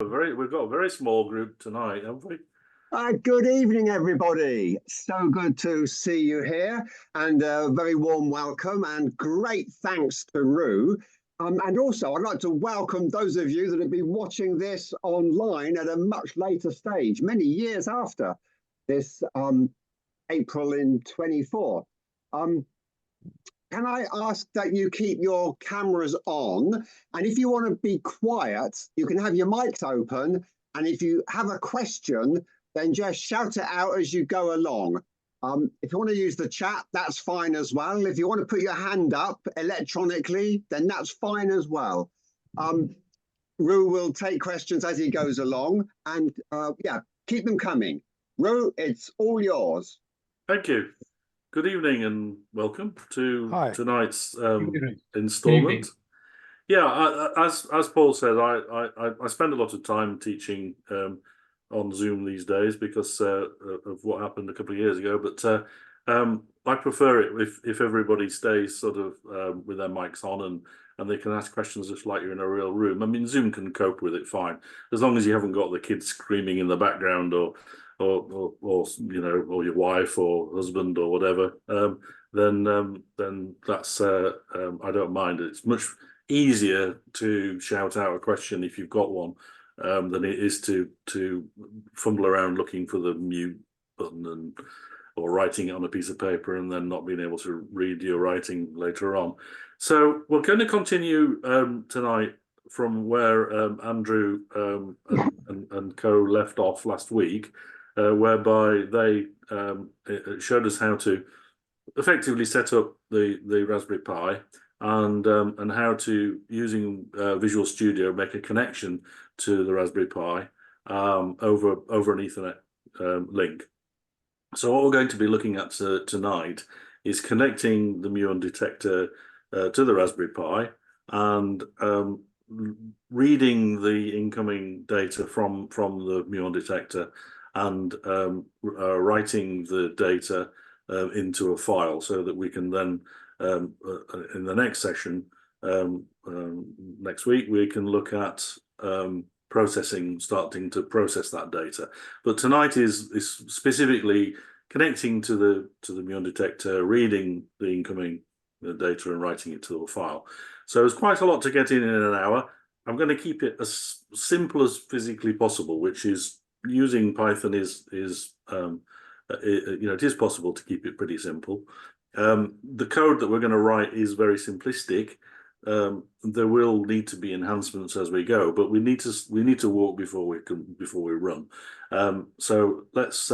We've got a very small group tonight, haven't we? Good evening, everybody. So good to see you here, and a very warm welcome and great thanks to Rue. And also, I'd like to welcome those of you that have been watching this online at a much later stage, many years after this April in 24. Can I ask that you keep your cameras on? And if you want to be quiet, you can have your mics open. And if you have a question, then just shout it out as you go along. If you want to use the chat, that's fine as well. If you want to put your hand up electronically, then that's fine as well. Rue will take questions as he goes along, and yeah, keep them coming. Rue, it's all yours. Thank you. Good evening and welcome to tonight's installment. Yeah, as Paul said, I spend a lot of time teaching on Zoom these days because of what happened a couple of years ago. But I prefer it if everybody stays sort of with their mics on and they can ask questions just like you're in a real room. I mean, Zoom can cope with it fine, as long as you haven't got the kids screaming in the background or you know, or your wife or husband or whatever. Then that's I don't mind. It's much easier to shout out a question if you've got one than it is to fumble around looking for the mute button or writing it on a piece of paper and then not being able to read your writing later on. So we're going to continue tonight from where Andrew and co left off last week, whereby they showed us how to effectively set up the Raspberry Pi and how to, using Visual Studio, make a connection to the Raspberry Pi over an Ethernet link. So what we're going to be looking at tonight is connecting the muon detector to the Raspberry Pi and reading the incoming data from the muon detector and writing the data into a file so that we can then in the next session next week we can look at starting to process that data. But tonight is specifically connecting to the muon detector, reading the incoming data and writing it to a file. So there's quite a lot to get in an hour. I'm going to keep it as simple as physically possible, which is using Python is you know, it is possible to keep it pretty simple. The code that we're going to write is very simplistic. There will need to be enhancements as we go, but we need to walk before we run. So let's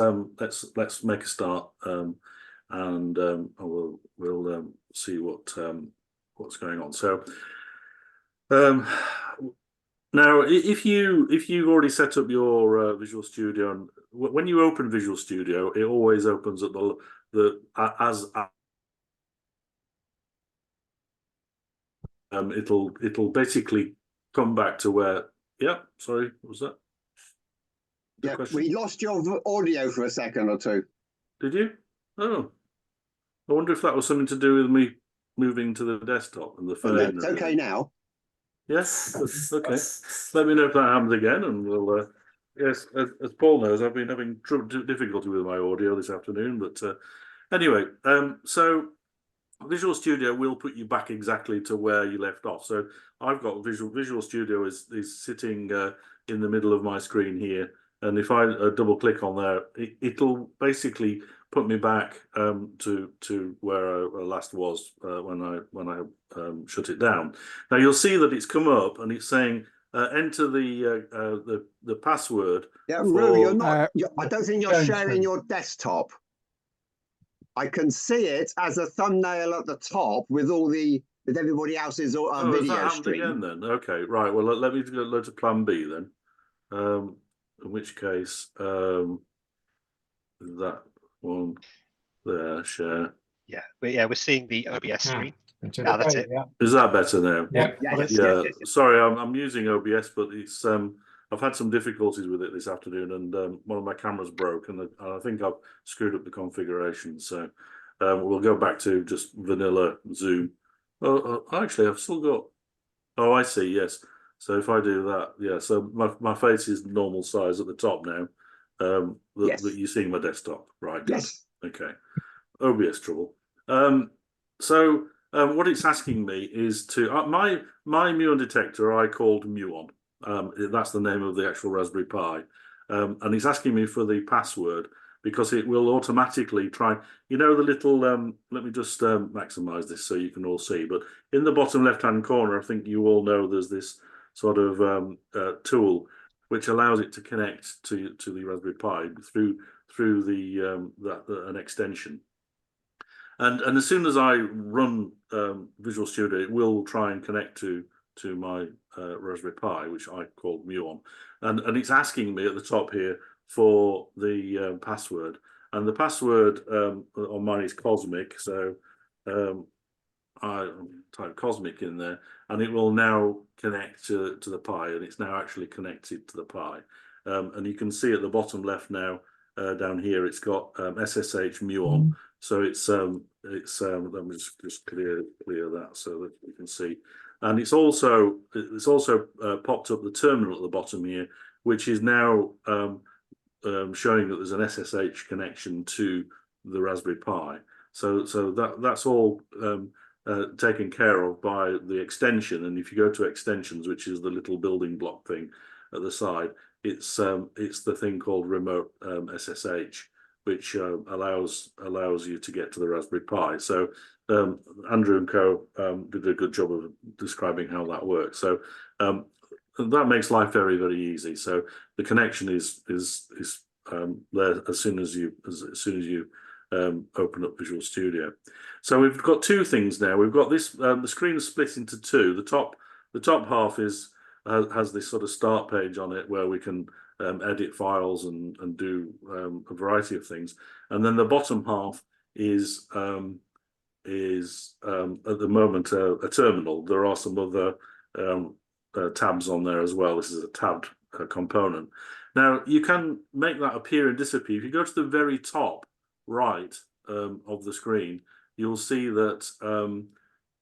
make a start, and we'll see what's going on. So now, if you've already set up your Visual Studio, and when you open Visual Studio, it always opens at it'll basically come back to where. Yeah, sorry, what was that? Yeah, we lost your audio for a second or two. Did you? Oh, I wonder if that was something to do with me moving to the desktop and the phone. Well, it's okay now. Yes, okay. Let me know if that happens again, and we'll. Yes, as Paul knows, I've been having difficulty with my audio this afternoon, but anyway, so Visual Studio will put you back exactly to where you left off. So I've got Visual Studio is sitting in the middle of my screen here, and if I double click on there, it'll basically put me back to where I last was when I shut it down. Now you'll see that it's come up and it's saying enter the password. Yeah, Rue, you're not. I don't think you're sharing your desktop. I can see it as a thumbnail at the top with everybody else's video stream. Again, then okay, right. Well, let me go to Plan B then. In which case, that one there, share. Yeah, we're seeing the OBS screen. Now that's it. Is that better now? Yeah. Sorry, I'm using OBS, but it's I've had some difficulties with it this afternoon, and one of my cameras broke, and I think I've screwed up the configuration. So we'll go back to just vanilla Zoom. Oh, actually, I've still got. Oh, I see. Yes. So if I do that, yeah, so my face is normal size at the top now. Yes. That you're seeing my desktop, right? Good. Yes. Okay. OBS trouble. What it's asking me is to my muon detector I called Muon. That's the name of the actual Raspberry Pi, and it's asking me for the password because it will automatically try. You know the little. Let me just maximize this so you can all see. But in the bottom left-hand corner, I think you all know there's this sort of tool which allows it to connect to the Raspberry Pi through an extension. And as soon as I run Visual Studio, it will try and connect to my Raspberry Pi, which I called Muon, and it's asking me at the top here for the password, and the password on mine is Cosmic, so I type Cosmic in there, and it will now connect to the Pi, and it's now actually connected to the Pi, and you can see at the bottom left now down here it's got SSH Muon. So it's let me just clear that so that you can see, and it's also popped up the terminal at the bottom here, which is now showing that there's an SSH connection to the Raspberry Pi. So that's all taken care of by the extension. And if you go to extensions, which is the little building block thing at the side, it's the thing called remote SSH, which allows you to get to the Raspberry Pi. So Andrew and co did a good job of describing how that works. So that makes life very, very easy. So the connection is there as soon as you open up Visual Studio. So we've got two things now. We've got this the screen is split into two. The top half has this sort of start page on it where we can edit files and do a variety of things, and then the bottom half is at the moment a terminal. There are some other tabs on there as well. This is a tabbed component. Now you can make that appear and disappear. If you go to the very top right of the screen, you'll see that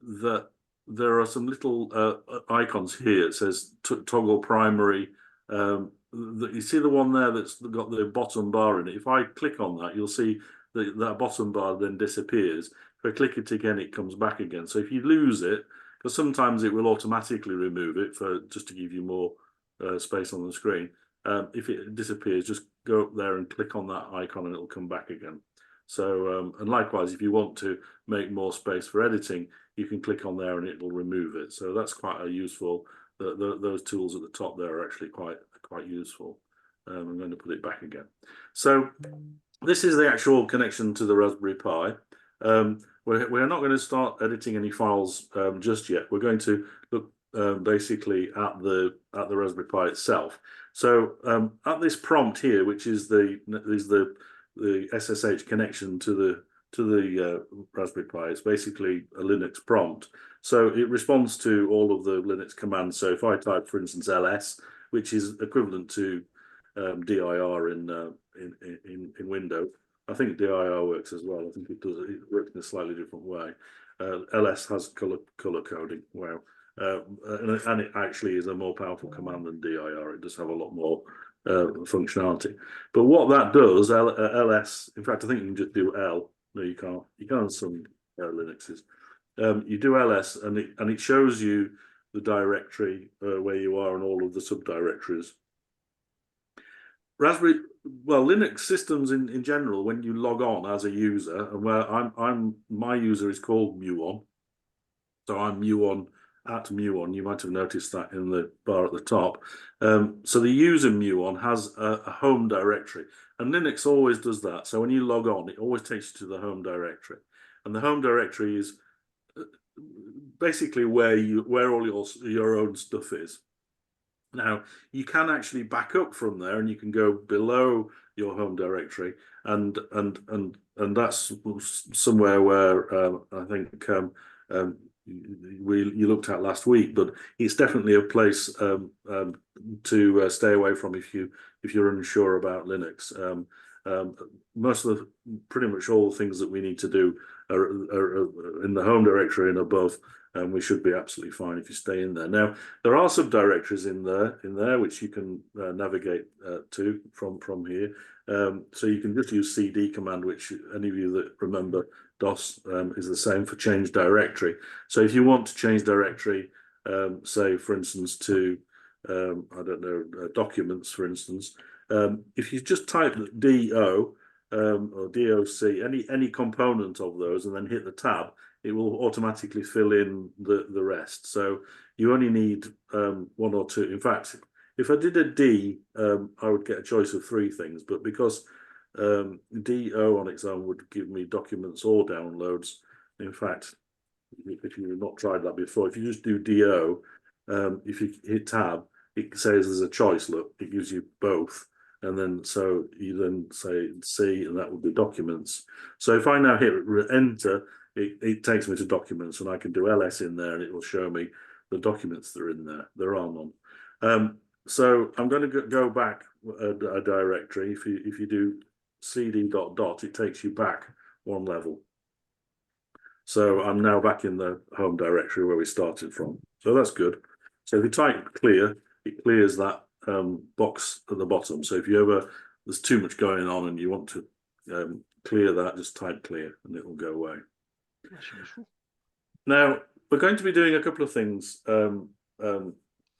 that there are some little icons here. It says toggle primary. You see the one there that's got the bottom bar in it. If I click on that, you'll see that bottom bar then disappears. If I click it again, it comes back again. So if you lose it, because sometimes it will automatically remove it just to give you more space on the screen. If it disappears, just go up there and click on that icon and it'll come back again. So, and likewise, if you want to make more space for editing, you can click on there and it will remove it. So that's quite a useful, those tools at the top there are actually quite useful. I'm going to put it back again. So this is the actual connection to the Raspberry Pi. We're not going to start editing any files just yet. We're going to look basically at the Raspberry Pi itself. So at this prompt here, which is the SSH connection to the Raspberry Pi, it's basically a Linux prompt. So it responds to all of the Linux commands. So if I type, for instance, ls, which is equivalent to dir in Windows. I think dir works as well. I think it does. It works in a slightly different way. ls has color coding. Wow. And it actually is a more powerful command than dir. It does have a lot more functionality. But what that does, ls, in fact, I think you can just do l. No, you can't. You can on some Linuxes. You do ls, and it shows you the directory where you are and all of the subdirectories. Linux systems in general, when you log on as a user, and where my user is called Muon, so I'm Muon at Muon. You might have noticed that in the bar at the top. So the user Muon has a home directory, and Linux always does that. So when you log on, it always takes you to the home directory, and the home directory is basically where all your own stuff is. Now you can actually back up from there, and you can go below your home directory, and that's somewhere where I think you looked at last week. But it's definitely a place to stay away from if you're unsure about Linux. Pretty much all the things that we need to do are in the home directory and above, and we should be absolutely fine if you stay in there. Now, there are subdirectories in there which you can navigate to from here. So you can just use CD command, which any of you that remember DOS is the same for change directory. So if you want to change directory, say for instance to I don't know, documents, for instance, if you just type DO or DOC, any component of those, and then hit the tab, it will automatically fill in the rest. So you only need one or two. In fact, if I did a D, I would get a choice of three things, but because DO on its own would give me documents or downloads. In fact, if you've not tried that before, if you just do DO, if you hit tab, it says there's a choice. Look, it gives you both, and then so you then say C, and that would be documents. So if I now hit enter, it takes me to documents, and I can do LS in there, and it will show me the documents that are in there. There are none. So I'm going to go back a directory. If you do cd ... it takes you back one level. So I'm now back in the home directory where we started from. So that's good. So if you type clear, it clears that box at the bottom. So if there's too much going on and you want to clear that, just type clear and it will go away. Now, we're going to be doing a couple of things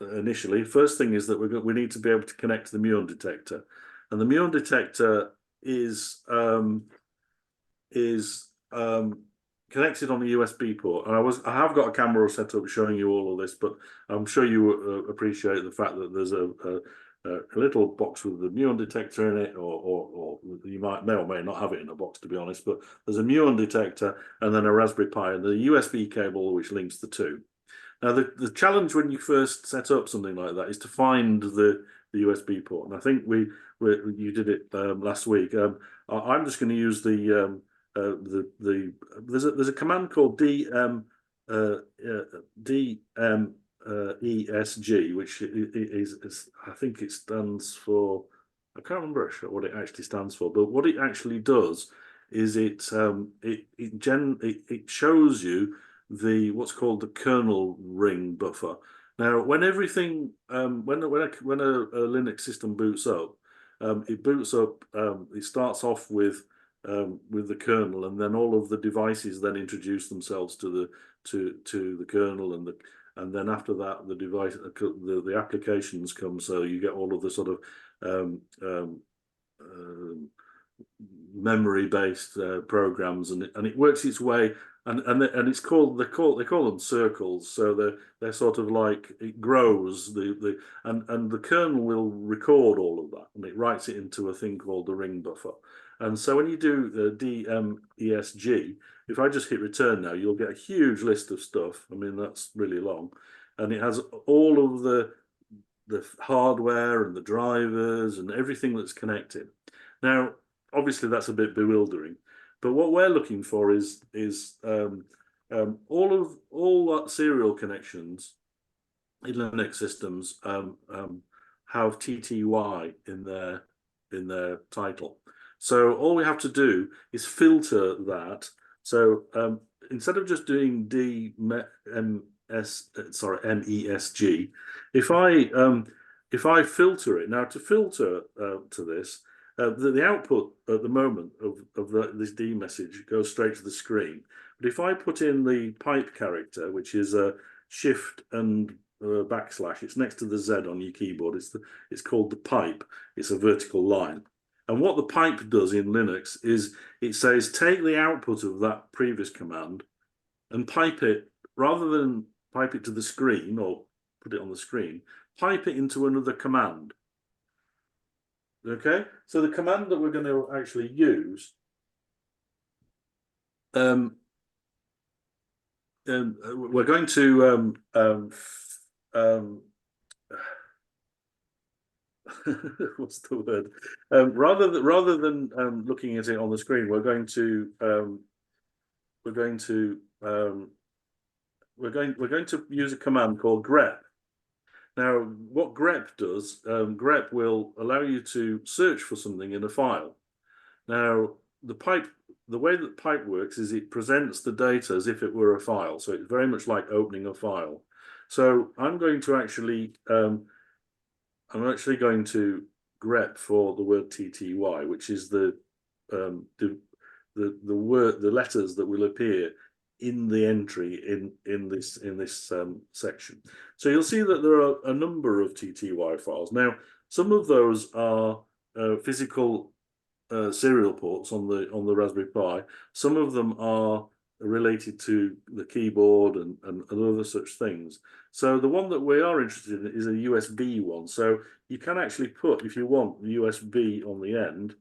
initially. First thing is that we need to be able to connect to the muon detector. And the muon detector is connected on the USB port, and I have got a camera set up showing you all of this, but I'm sure you appreciate the fact that there's a little box with the muon detector in it, or you may or may not have it in a box, to be honest, but there's a muon detector and then a Raspberry Pi and the USB cable which links the two. Now the challenge when you first set up something like that is to find the USB port, and I think you did it last week. I'm just going to use there's a command called DMESG, which is I think it stands for, I can't remember what it actually stands for, but what it actually does is it shows you what's called the kernel ring buffer. Now, when everything when a Linux system boots up, it boots up. It starts off with the kernel, and then all of the devices then introduce themselves to the kernel, and then after that the applications come. So you get all of the sort of memory-based programs, and it works its way. And it's called they call them circles. So they're sort of like, it grows and the kernel will record all of that, and it writes it into a thing called the ring buffer. And so when you do the DMESG, if I just hit return now, you'll get a huge list of stuff. I mean, that's really long, and it has all of the hardware and the drivers and everything that's connected. Now, obviously, that's a bit bewildering. But what we're looking for is all serial connections in Linux systems have TTY in their title. So all we have to do is filter that. So instead of just doing MESG, if I filter it now, to filter to this. The output at the moment of this D message goes straight to the screen. But if I put in the pipe character, which is a shift and backslash, it's next to the Z on your keyboard. It's called the pipe. It's a vertical line. And what the pipe does in Linux is it says take the output of that previous command and pipe it, rather than pipe it to the screen or put it on the screen, pipe it into another command. Okay, so the command that we're going to actually use we're going to what's the word? Rather than looking at it on the screen, we're going to use a command called grep. Now, what grep does, grep will allow you to search for something in a file. Now, the pipe the way that pipe works is it presents the data as if it were a file. So it's very much like opening a file. So I'm going to actually, I'm actually going to grep for the word TTY, which is the word, the letters that will appear in the entry in this section. So you'll see that there are a number of TTY files. Now, some of those are physical serial ports on the Raspberry Pi. Some of them are related to the keyboard and other such things. So the one that we are interested in is a USB one. So you can actually put, if you want, the USB on the end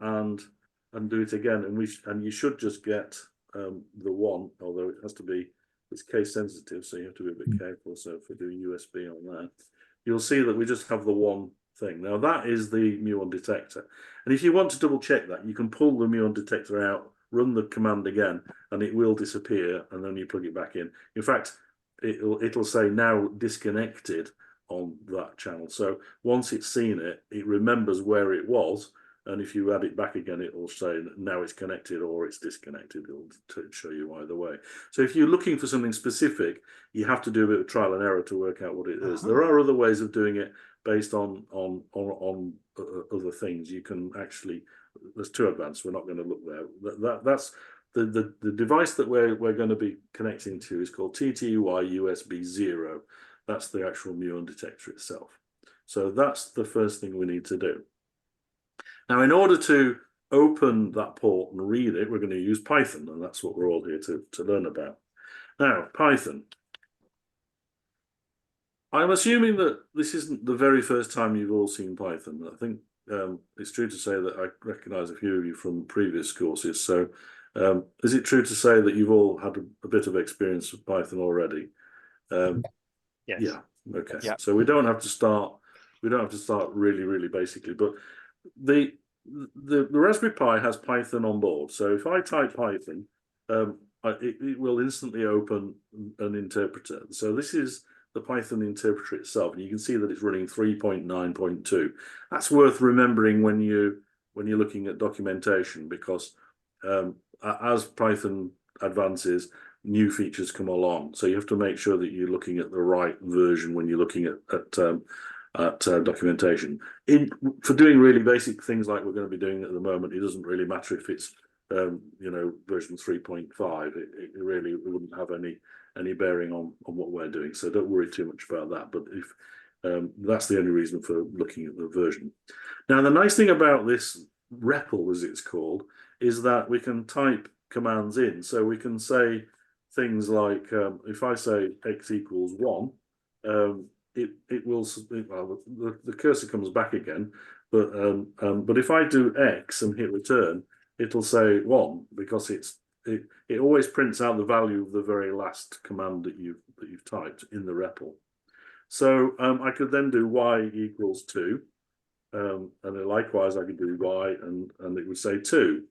and do it again. And you should just get the one, although it has to be, it's case sensitive, so you have to be a bit careful. So if we do USB on that, you'll see that we just have the one thing. Now that is the muon detector. And if you want to double check that, you can pull the muon detector out, run the command again, and it will disappear, and then you plug it back in. In fact, it'll say now disconnected on that channel. So once it's seen it, it remembers where it was, and if you add it back again, it will say now it's connected or it's disconnected. It'll show you either way. So if you're looking for something specific, you have to do a bit of trial and error to work out what it is. There are other ways of doing it based on other things. You can actually, there's too advanced, we're not going to look there. That's the device that we're going to be connecting to is called TTY USB 0. That's the actual muon detector itself. So that's the first thing we need to do. Now, in order to open that port and read it, we're going to use Python, and that's what we're all here to learn about. Now, Python. I'm assuming that this isn't the very first time you've all seen Python. I think it's true to say that I recognize a few of you from previous courses. So is it true to say that you've all had a bit of experience with Python already? Yes. Yeah. Okay. Yeah. So we don't have to start really basically, but the Raspberry Pi has Python on board. So if I type Python, it will instantly open an interpreter. So this is the Python interpreter itself, and you can see that it's running 3.9.2. That's worth remembering when you're looking at documentation, because as Python advances, new features come along. So you have to make sure that you're looking at the right version when you're looking at documentation. For doing really basic things like we're going to be doing at the moment, it doesn't really matter if it's version 3.5. It really wouldn't have any bearing on what we're doing. So don't worry too much about that. But if that's the only reason for looking at the version. Now, the nice thing about this REPL, as it's called, is that we can type commands in. So we can say things like, if I say x equals 1, it will, well, the cursor comes back again, but if I do x and hit return, it'll say 1, because it always prints out the value of the very last command that you've typed in the REPL. So I could then do y equals 2, and then likewise I could do y and it would say 2.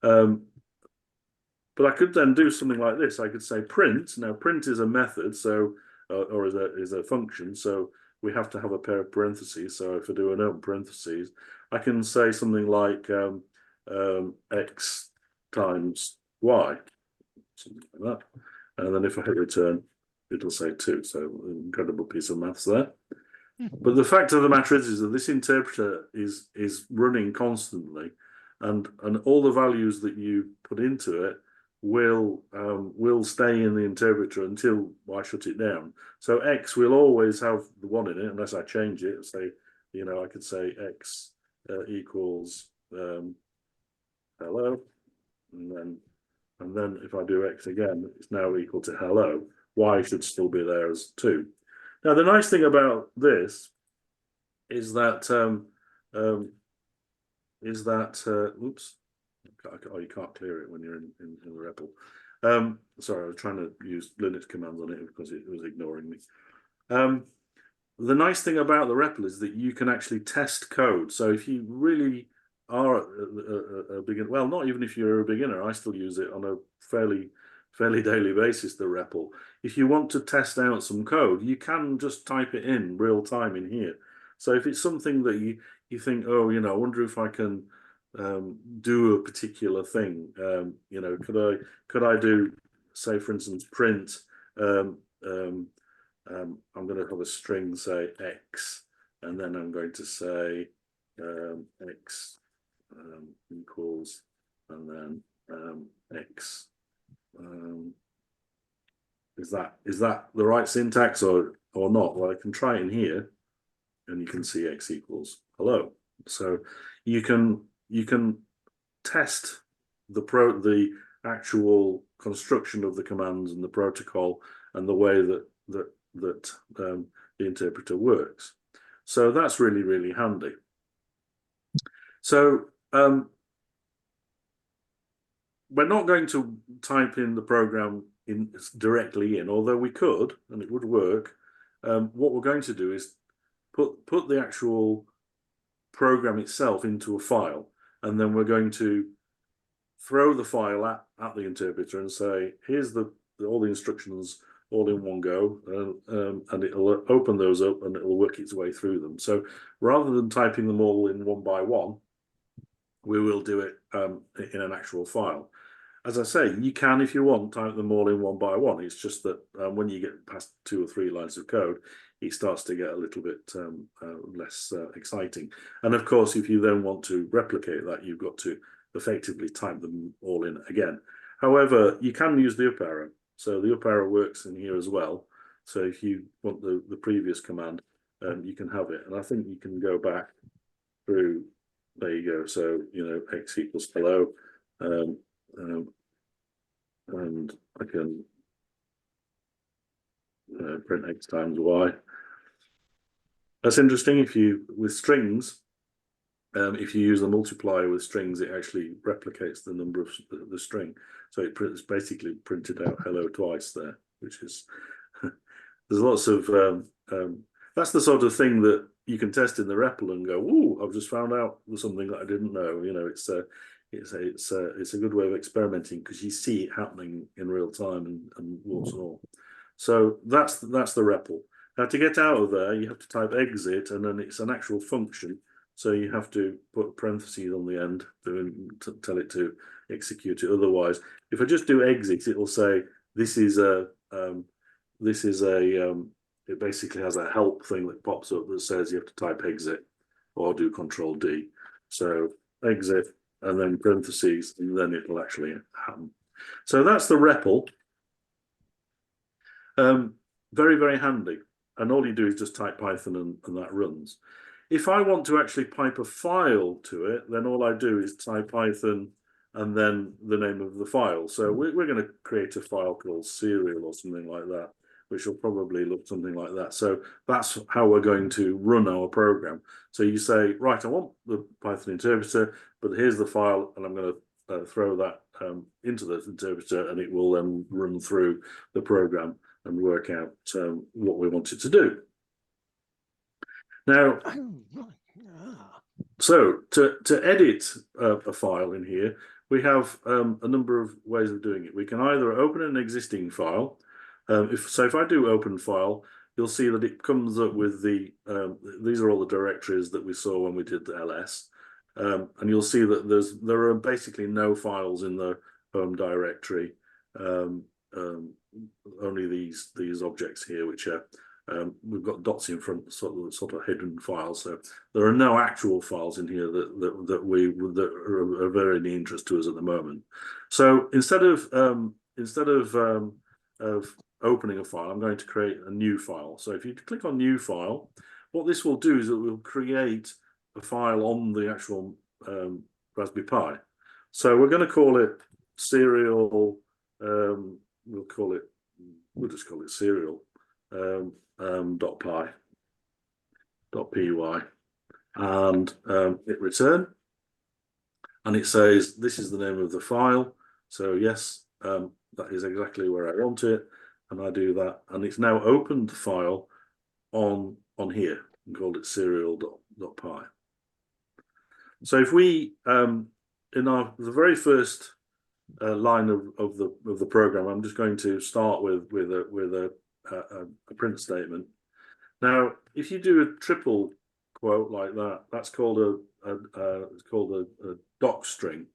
But I could then do something like this. I could say print. Now print is a method, so or is a function, so we have to have a pair of parentheses. So if I do an open parentheses, I can say something like x times y, something like that. And then if I hit return, it'll say 2. So an incredible piece of maths there. But the fact of the matter is that this interpreter is running constantly, and all the values that you put into it will stay in the interpreter until I shut it down. So x will always have the 1 in it unless I change it. Say, I could say x equals hello, and then if I do x again, it's now equal to hello. Y should still be there as 2. Now the nice thing about this is that oops. Oh, you can't clear it when you're in the REPL. Sorry, I was trying to use Linux commands on it because it was ignoring me. The nice thing about the REPL is that you can actually test code. So if you really are a beginner, well, not even if you're a beginner, I still use it on a fairly daily basis, the REPL. If you want to test out some code, you can just type it in real time in here. So if it's something that you think, oh, I wonder if I can do a particular thing. You know, could I do, say for instance, print? I'm going to have a string, say x, and then I'm going to say x equals, and then x. Is that the right syntax or not? Well, I can try it in here, and you can see x equals hello. So you can test the actual construction of the commands and the protocol and the way that the interpreter works. So that's really, really handy. So we're not going to type in the program directly in, although we could, and it would work. What we're going to do is put the actual program itself into a file, and then we're going to throw the file at the interpreter and say, here's all the instructions all in one go, and it'll open those up and it'll work its way through them. So rather than typing them all in one by one, we will do it in an actual file. As I say, you can, if you want, type them all in one by one. It's just that when you get past 2 or 3 lines of code, it starts to get a little bit less exciting. And of course, if you then want to replicate that, you've got to effectively type them all in again. However, you can use the up arrow. So the up arrow works in here as well. So if you want the previous command, you can have it. And I think you can go back through, there you go. So, you know, x equals hello. And I can print x times y. That's interesting. If you, with strings, if you use the multiplier with strings, it actually replicates the number of the string. So it's basically printed out hello twice there, which is, there's lots of, that's the sort of thing that you can test in the REPL and go, "Ooh, I've just found out something that I didn't know." You know, it's a good way of experimenting because you see it happening in real time and warts and all. So that's the REPL. Now to get out of there, you have to type exit, and then it's an actual function. So you have to put parentheses on the end to tell it to execute it. Otherwise, if I just do exit, it will say this is a it basically has a help thing that pops up that says you have to type exit or do Control D. So exit and then parentheses, and then it'll actually happen. So that's the REPL. Very, very handy. And all you do is just type Python and that runs. If I want to actually pipe a file to it, then all I do is type Python and then the name of the file. So we're going to create a file called serial or something like that, which will probably look something like that. So that's how we're going to run our program. So you say, right, I want the Python interpreter, but here's the file, and I'm going to throw that into the interpreter, and it will then run through the program and work out what we want it to do. Now, so to edit a file in here, we have a number of ways of doing it. We can either open an existing file. If I do open file, you'll see that it comes up with these are all the directories that we saw when we did the ls. And you'll see that there are basically no files in the home directory. Only these objects here, which are we've got dots in front, sort of hidden files. So there are no actual files in here that are of any interest to us at the moment. So instead of opening a file, I'm going to create a new file. So if you click on New File, what this will do is it will create a file on the actual Raspberry Pi. So we're going to call it serial. We'll just call it serial .py, and hit return, and it says this is the name of the file. So yes, that is exactly where I want it, and I do that, and it's now opened the file on here and called it serial.py. So if we in the very first line of the program, I'm just going to start with a print statement. Now, if you do a triple quote like that, that's called a doc string.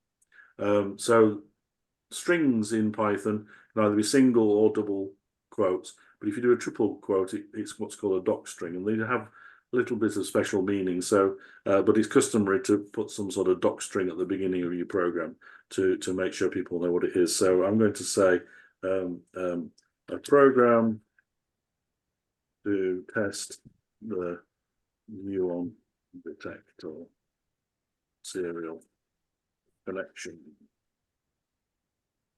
So strings in Python can either be single or double quotes, but if you do a triple quote, it's what's called a doc string, and they have a little bit of special meaning. So, but it's customary to put some sort of doc string at the beginning of your program to make sure people know what it is. So I'm going to say a program to test the muon detector serial connection.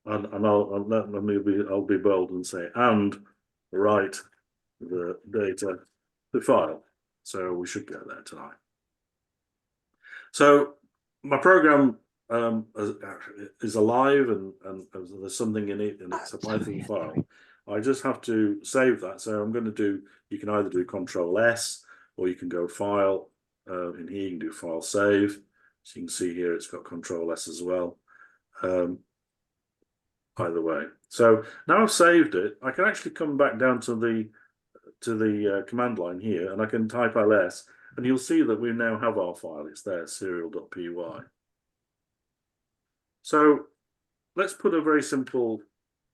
And I'll be bold and say, and write the data to file. So we should get there tonight. So my program is alive and there's something in it and it's a Python file. I just have to save that. So I'm going to do, you can either do Control S or you can go File. In here you can do File Save. So you can see here it's got Control S as well. Either way. So now I've saved it, I can actually come back down to the command line here and I can type ls and you'll see that we now have our file. It's there, serial.py. So let's put a very simple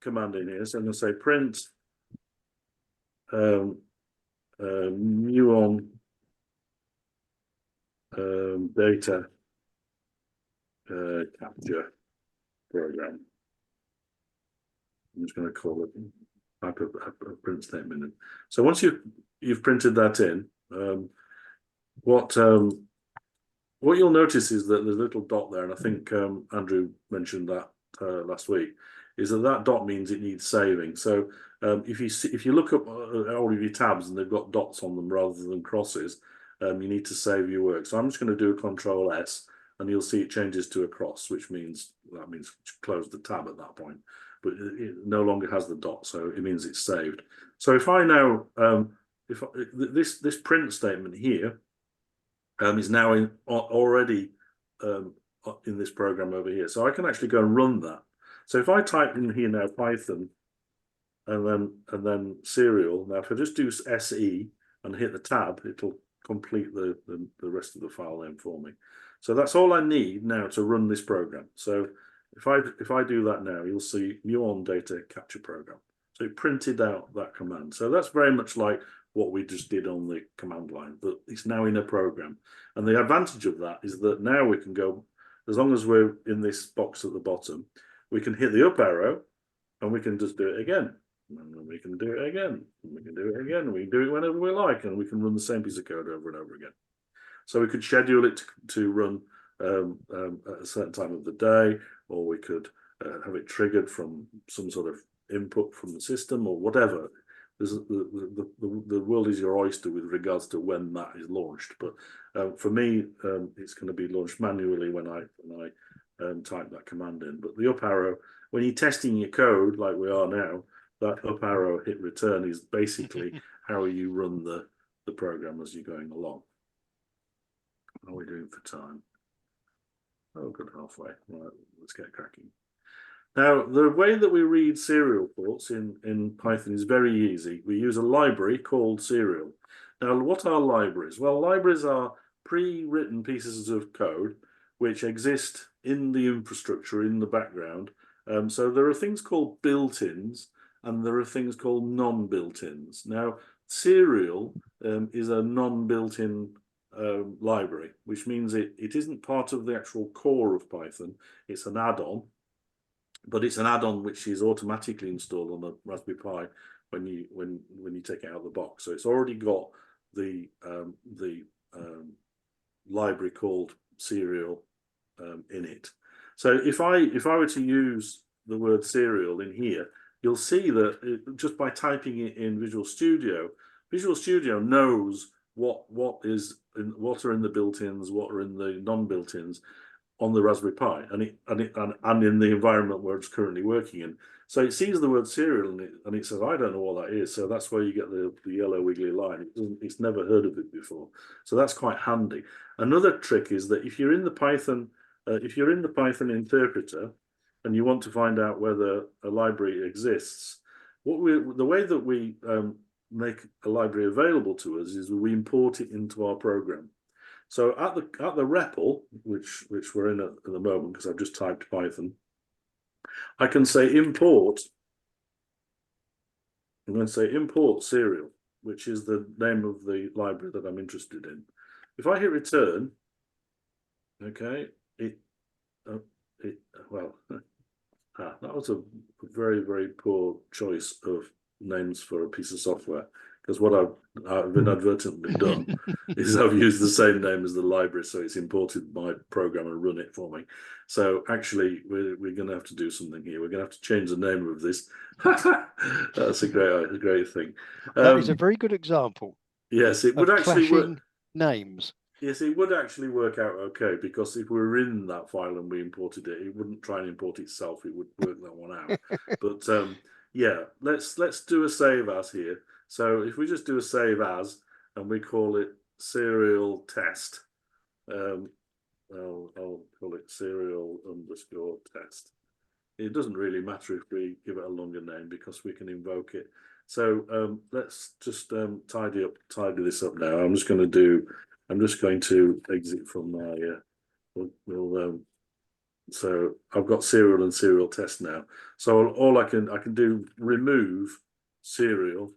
command in here. So I'm going to say print muon data capture program. I'm just going to call it type of a print statement. So once you've printed that in, what you'll notice is that there's a little dot there, and I think Andrew mentioned that last week, is that dot means it needs saving. So if you look up all of your tabs and they've got dots on them rather than crosses, you need to save your work. So I'm just going to do a Control S, and you'll see it changes to a cross, which means close the tab at that point. But it no longer has the dot, so it means it's saved. So if I now, this print statement here is now already in this program over here, so I can actually go and run that. So if I type in here now Python and then serial, now if I just do SE and hit the tab, it'll complete the rest of the file name for me. So that's all I need now to run this program. So if I do that now, you'll see muon data capture program. So it printed out that command. So that's very much like what we just did on the command line, but it's now in a program. And the advantage of that is that now we can go, as long as we're in this box at the bottom, we can hit the up arrow and we can just do it again. And we can do it again. And we can do it again. We can do it whenever we like, and we can run the same piece of code over and over again. So we could schedule it to run at a certain time of the day, or we could have it triggered from some sort of input from the system or whatever. The world is your oyster with regards to when that is launched. But for me, it's going to be launched manually when I type that command in. But the up arrow, when you're testing your code like we are now, that up arrow hit return is basically how you run the program as you're going along. How are we doing for time? Oh, good, halfway. Right, let's get cracking. Now, the way that we read serial ports in Python is very easy. We use a library called serial. Now, what are libraries? Well, libraries are pre-written pieces of code which exist in the infrastructure in the background. So there are things called built-ins and there are things called non-built-ins. Now, serial is a non-built-in library, which means it isn't part of the actual core of Python. It's an add-on, but it's an add-on which is automatically installed on the Raspberry Pi when you take it out of the box. So it's already got the library called serial in it. So if I were to use the word serial in here, you'll see that just by typing it in Visual Studio knows what are in the built-ins, what are in the non-built-ins on the Raspberry Pi, and in the environment where it's currently working in. So it sees the word serial and it says, I don't know what that is. So that's where you get the yellow wiggly line. It's never heard of it before. So that's quite handy. Another trick is that if you're in the Python interpreter and you want to find out whether a library exists, the way that we make a library available to us is we import it into our program. So at the REPL, which we're in at the moment, because I've just typed Python, I can say import. I'm going to say import serial, which is the name of the library that I'm interested in. If I hit return, okay, well, that was a very, very poor choice of names for a piece of software, because what I've inadvertently done is I've used the same name as the library, so it's imported my program and run it for me. So actually, we're going to have to do something here. We're going to have to change the name of this. That's a great thing. That is a very good example. Yes, it would actually work. Names. Yes, it would actually work out okay, because if we were in that file and we imported it, it wouldn't try and import itself. It would work that one out. But yeah, let's do a save as here. So if we just do a save as and we call it serial test, I'll call it serial_test. It doesn't really matter if we give it a longer name, because we can invoke it. So let's just tidy this up now. I'm just going to exit from my so I've got serial and serial test now. So all I can do remove serial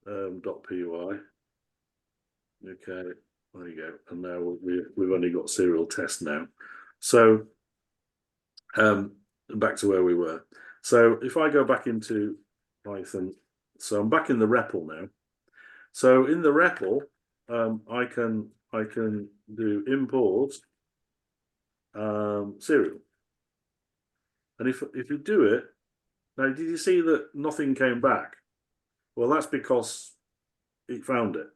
.py. Okay, there you go. And now we've only got serial test now. So back to where we were. So if I go back into Python, so I'm back in the REPL now. So in the REPL, I can do import serial, and if you do it now, did you see that nothing came back? Well, that's because it found it.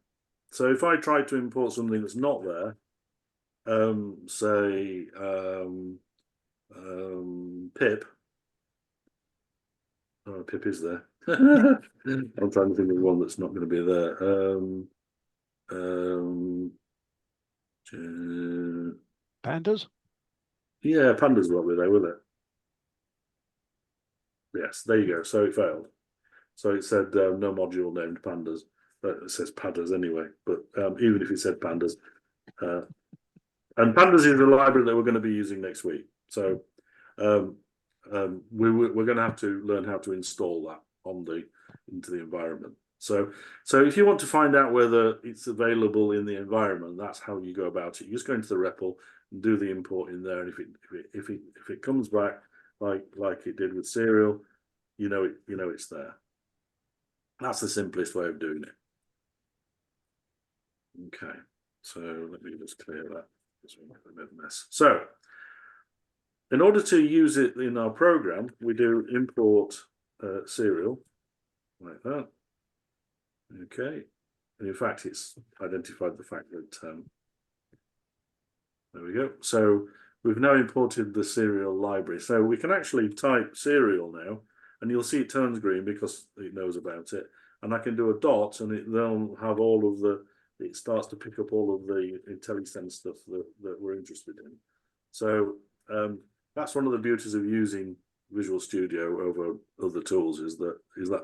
So if I try to import something that's not there, say pip. Oh, pip is there. I'm trying to think of one that's not going to be there. Pandas? Yeah, pandas won't be there, will it? Yes, there you go. So it failed. So it said no module named pandas. But it says pandas anyway. But even if it said pandas, and pandas is the library that we're going to be using next week. So we're going to have to learn how to install that into the environment. So if you want to find out whether it's available in the environment, that's how you go about it. You just go into the REPL and do the import in there, and if it comes back like it did with serial, you know it's there. That's the simplest way of doing it. Okay, so let me just clear that. This will make a bit of a mess. So in order to use it in our program, we do import serial like that. Okay, and in fact, it's identified the fact that there we go. So we've now imported the serial library. So we can actually type serial now, and you'll see it turns green because it knows about it. And I can do a dot, and they'll have all of the. It starts to pick up all of the IntelliSense stuff that we're interested in. So that's one of the beauties of using Visual Studio over other tools is that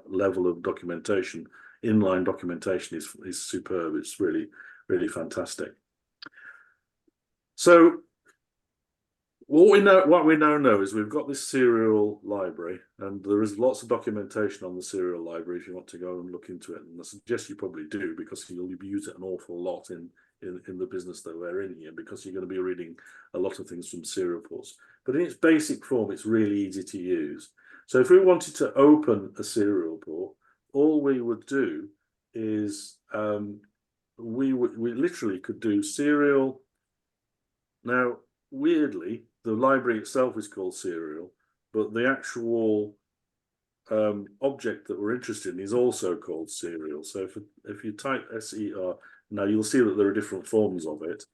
level of documentation. Inline documentation is superb. It's really, really fantastic. So what we now know is we've got this serial library, and there is lots of documentation on the serial library if you want to go and look into it. And I suggest you probably do, because you'll use it an awful lot in the business that we're in here, because you're going to be reading a lot of things from serial ports. But in its basic form, it's really easy to use. So if we wanted to open a serial port, all we would do is we literally could do serial. Now, weirdly, the library itself is called serial, but the actual object that we're interested in is also called serial. So if you type SER, now you'll see that there are different forms of it,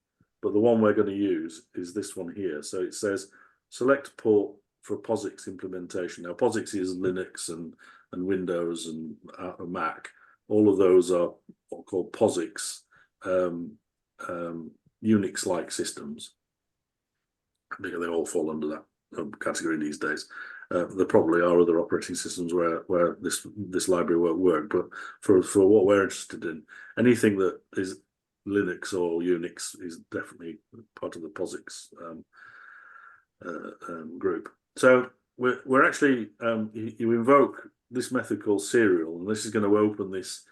but the one we're going to use is this one here. So it says select port for POSIX implementation. Now, POSIX is Linux and Windows and Mac. All of those are called POSIX, Unix-like systems. They all fall under that category these days. There probably are other operating systems where this library won't work, but for what we're interested in, anything that is Linux or Unix is definitely part of the POSIX group. So we're actually you invoke this method called serial, and this is going to open this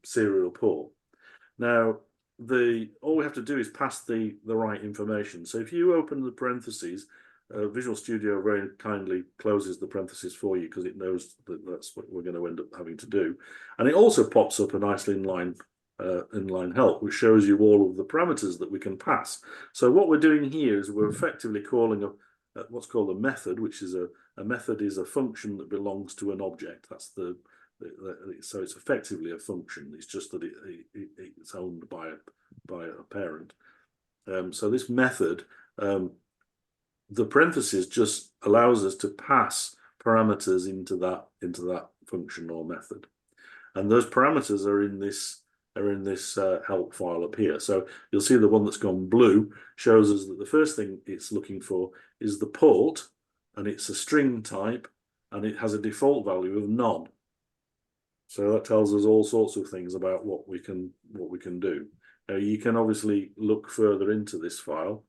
serial port. Now all we have to do is pass the right information. So if you open the parentheses, Visual Studio very kindly closes the parentheses for you because it knows that that's what we're going to end up having to do, and it also pops up a nice inline help, which shows you all of the parameters that we can pass. So what we're doing here is we're effectively calling what's called a method, which is a method is a function that belongs to an object. That's so it's effectively a function. It's just that it's owned by a parent. So this method, the parenthesis just allows us to pass parameters into that function or method, and those parameters are in this help file up here. So you'll see the one that's gone blue shows us that the first thing it's looking for is the port, and it's a string type, and it has a default value of none. So that tells us all sorts of things about what we can do. Now you can obviously look further into this file,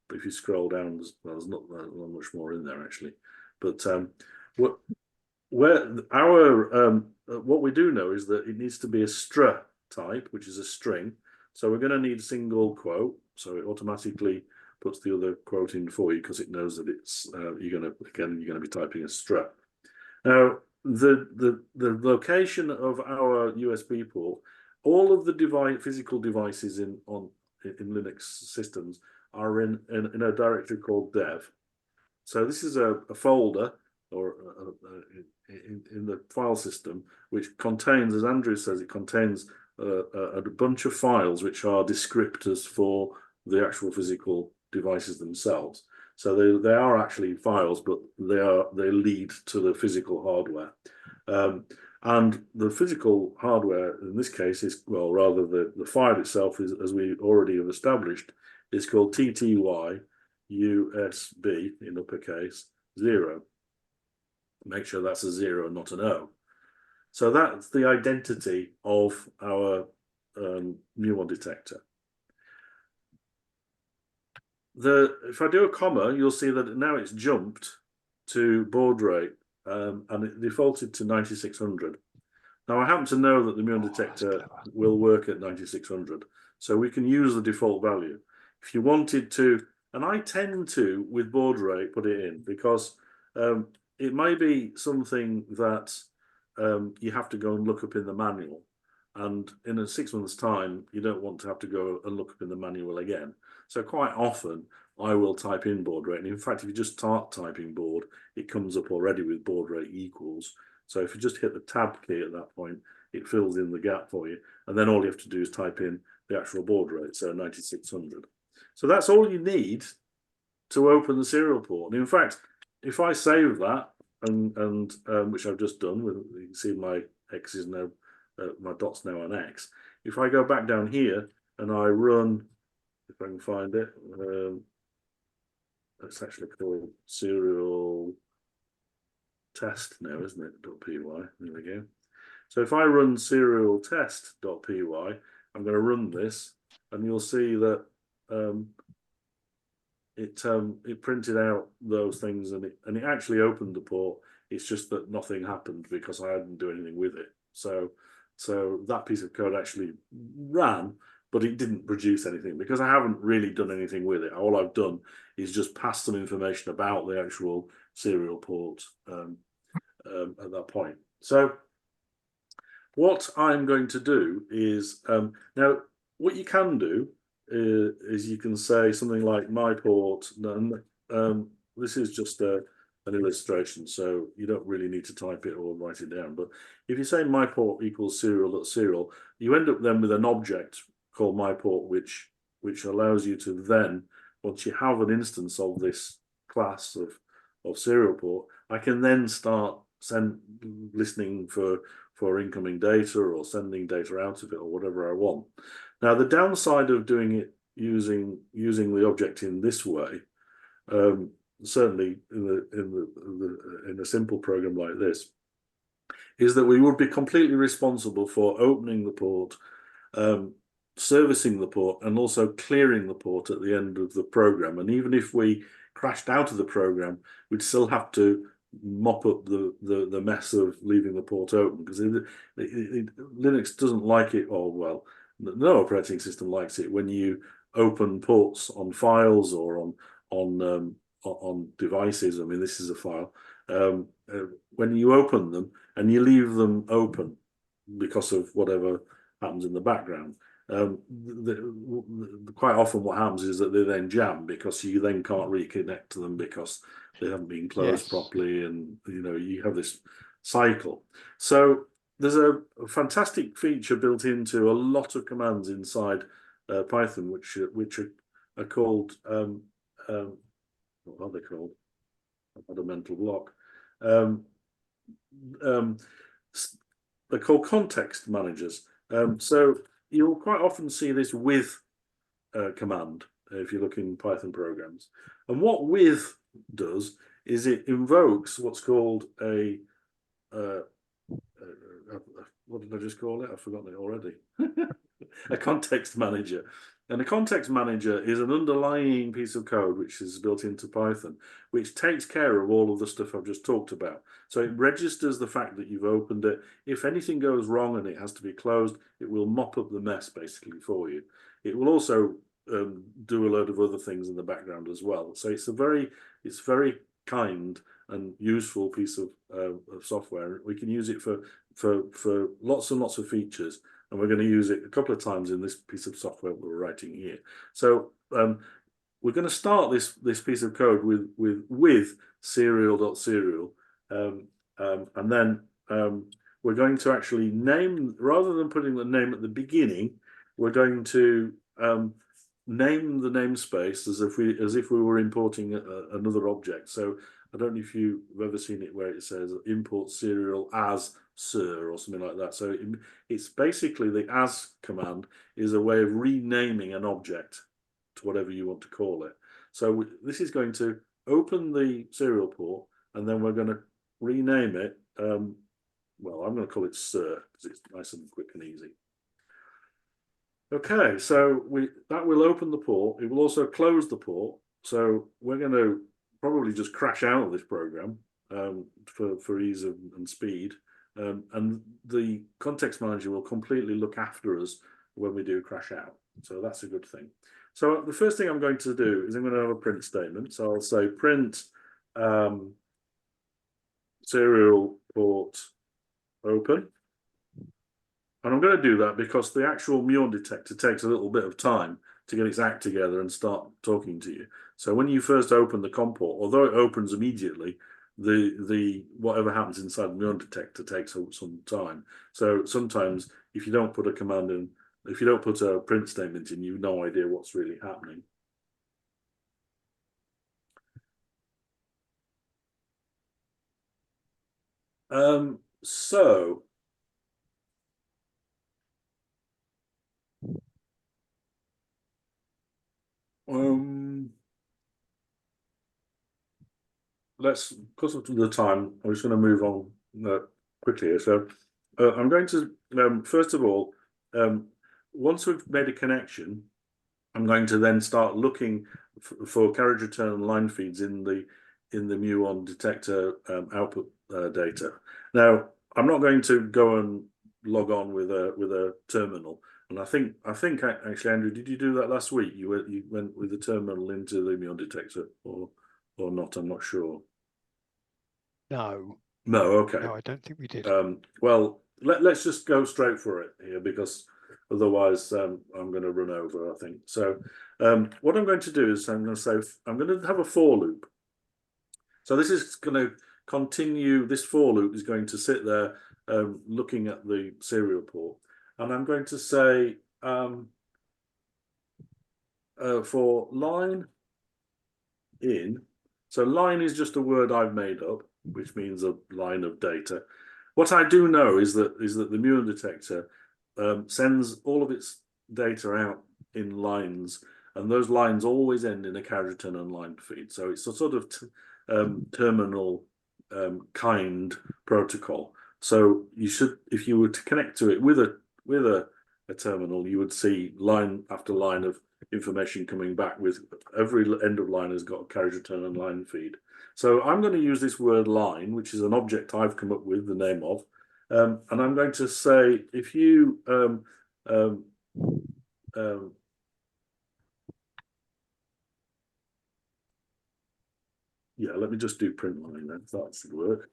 but if you scroll down, there's not much more in there actually. But what we do know is that it needs to be a str type, which is a string. So we're going to need a single quote. So it automatically puts the other quote in for you because it knows that it's you're going to be typing a str. Now the location of our USB port, all of the physical devices in Linux systems are in a directory called dev. So this is a folder or in the file system which contains, as Andrew says, it contains a bunch of files which are descriptors for the actual physical devices themselves. So they are actually files, but they lead to the physical hardware. And the physical hardware in this case is, well, rather the file itself is, as we already have established, is called TTY USB in uppercase 0. Make sure that's a 0 and not an O. So that's the identity of our muon detector. If I do a comma, you'll see that now it's jumped to baud rate, and it defaulted to 9600. Now I happen to know that the muon detector will work at 9600, so we can use the default value. If you wanted to, and I tend to, with baud rate, put it in because it may be something that you have to go and look up in the manual, and in 6 months' time, you don't want to have to go and look up in the manual again. So quite often, I will type in baud rate, and in fact, if you just start typing baud, it comes up already with baud rate equals. So if you just hit the tab key at that point, it fills in the gap for you, and then all you have to do is type in the actual baud rate, so 9600. So that's all you need to open the serial port. And in fact, if I save that, and which I've just done, you can see my X is now, my dot's now on X. If I go back down here and I run, if I can find it, it's actually called serial test now, isn't it? .py. There we go. So if I run serial test.py, I'm going to run this, and you'll see that it printed out those things, and it actually opened the port. It's just that nothing happened because I hadn't done anything with it. So that piece of code actually ran, but it didn't produce anything because I haven't really done anything with it. All I've done is just pass some information about the actual serial port at that point. So what I'm going to do is, now what you can do is you can say something like my port, this is just an illustration, so you don't really need to type it or write it down. But if you say my port equals serial.serial, you end up then with an object called my port, which allows you to then, once you have an instance of this class of serial port, I can then start listening for incoming data or sending data out of it or whatever I want. Now the downside of doing it using the object in this way, certainly in a simple program like this, is that we would be completely responsible for opening the port, servicing the port and also clearing the port at the end of the program. And even if we crashed out of the program, we'd still have to mop up the mess of leaving the port open, because Linux doesn't like it, or well, no operating system likes it when you open ports on files or on devices. I mean, this is a file. When you open them and you leave them open because of whatever happens in the background, quite often what happens is that they then jam, because you then can't reconnect to them because they haven't been closed properly, and you have this cycle. So there's a fantastic feature built into a lot of commands inside Python, which are called what are they called? I've had a mental block. They're called context managers. So you'll quite often see this with command if you look in Python programs. And what with does is it invokes what's called a what did I just call it? I've forgotten it already. A context manager. And a context manager is an underlying piece of code which is built into Python, which takes care of all of the stuff I've just talked about. So it registers the fact that you've opened it. If anything goes wrong and it has to be closed, it will mop up the mess basically for you. It will also do a load of other things in the background as well. So it's very kind and useful piece of software. We can use it for lots and lots of features. And we're going to use it a couple of times in this piece of software we're writing here. So we're going to start this piece of code with serial.serial, and then we're going to actually name, rather than putting the name at the beginning, we're going to name the namespace as if we were importing another object. So I don't know if you've ever seen it where it says import serial as sir or something like that. So it's basically the as command is a way of renaming an object to whatever you want to call it. So this is going to open the serial port, and then we're going to rename it. Well, I'm going to call it sir because it's nice and quick and easy. Okay, so that will open the port. It will also close the port. So we're going to probably just crash out of this program for ease and speed. And the context manager will completely look after us when we do crash out. So that's a good thing. So the first thing I'm going to do is I'm going to have a print statement. So I'll say print serial port open. And I'm going to do that because the actual muon detector takes a little bit of time to get its act together and start talking to you. So when you first open the COM port, although it opens immediately, the whatever happens inside the muon detector takes some time. So sometimes if you don't put a command in, if you don't put a print statement in, you've no idea what's really happening. Let's, because of the time, I'm just going to move on quickly here. So I'm going to, first of all, once we've made a connection, I'm going to then start looking for carriage return and line feeds in the muon detector output data. Now, I'm not going to go and log on with a terminal. And I think actually, Andrew, did you do that last week? You went with the terminal into the muon detector, or not? I'm not sure. No. No, okay. No, I don't think we did. Well, let's just go straight for it here, because otherwise I'm going to run over, I think. So what I'm going to do is I'm going to say I'm going to have a for loop. So this is going to continue. This for loop is going to sit there looking at the serial port, and I'm going to say for line in. So line is just a word I've made up, which means a line of data. What I do know is that the muon detector sends all of its data out in lines, and those lines always end in a carriage return and line feed. So it's a sort of terminal kind protocol. So you should, if you were to connect to it with a a terminal, you would see line after line of information coming back, with every end of line has got a carriage return and line feed. So I'm going to use this word line, which is an object I've come up with the name of, and I'm going to say, if you yeah, let me just do print line then. That should work.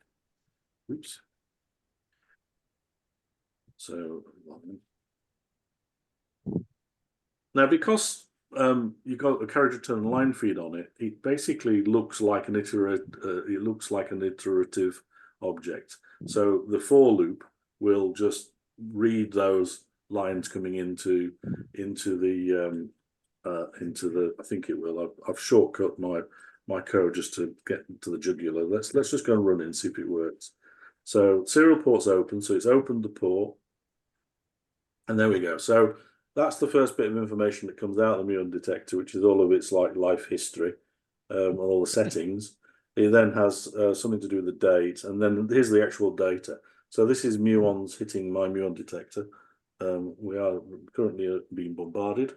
Oops. So now, because you've got a carriage return line feed on it, it basically looks like an iterative object. So the for loop will just read those lines coming into the I think it will. I've shortcut my code just to get to the jugular. Let's just go and run it and see if it works. So serial port's open, so it's opened the port, and there we go. So that's the first bit of information that comes out of the muon detector, which is all of its like life history, all the settings. It then has something to do with the date, and then here's the actual data. So this is muons hitting my muon detector. We are currently being bombarded,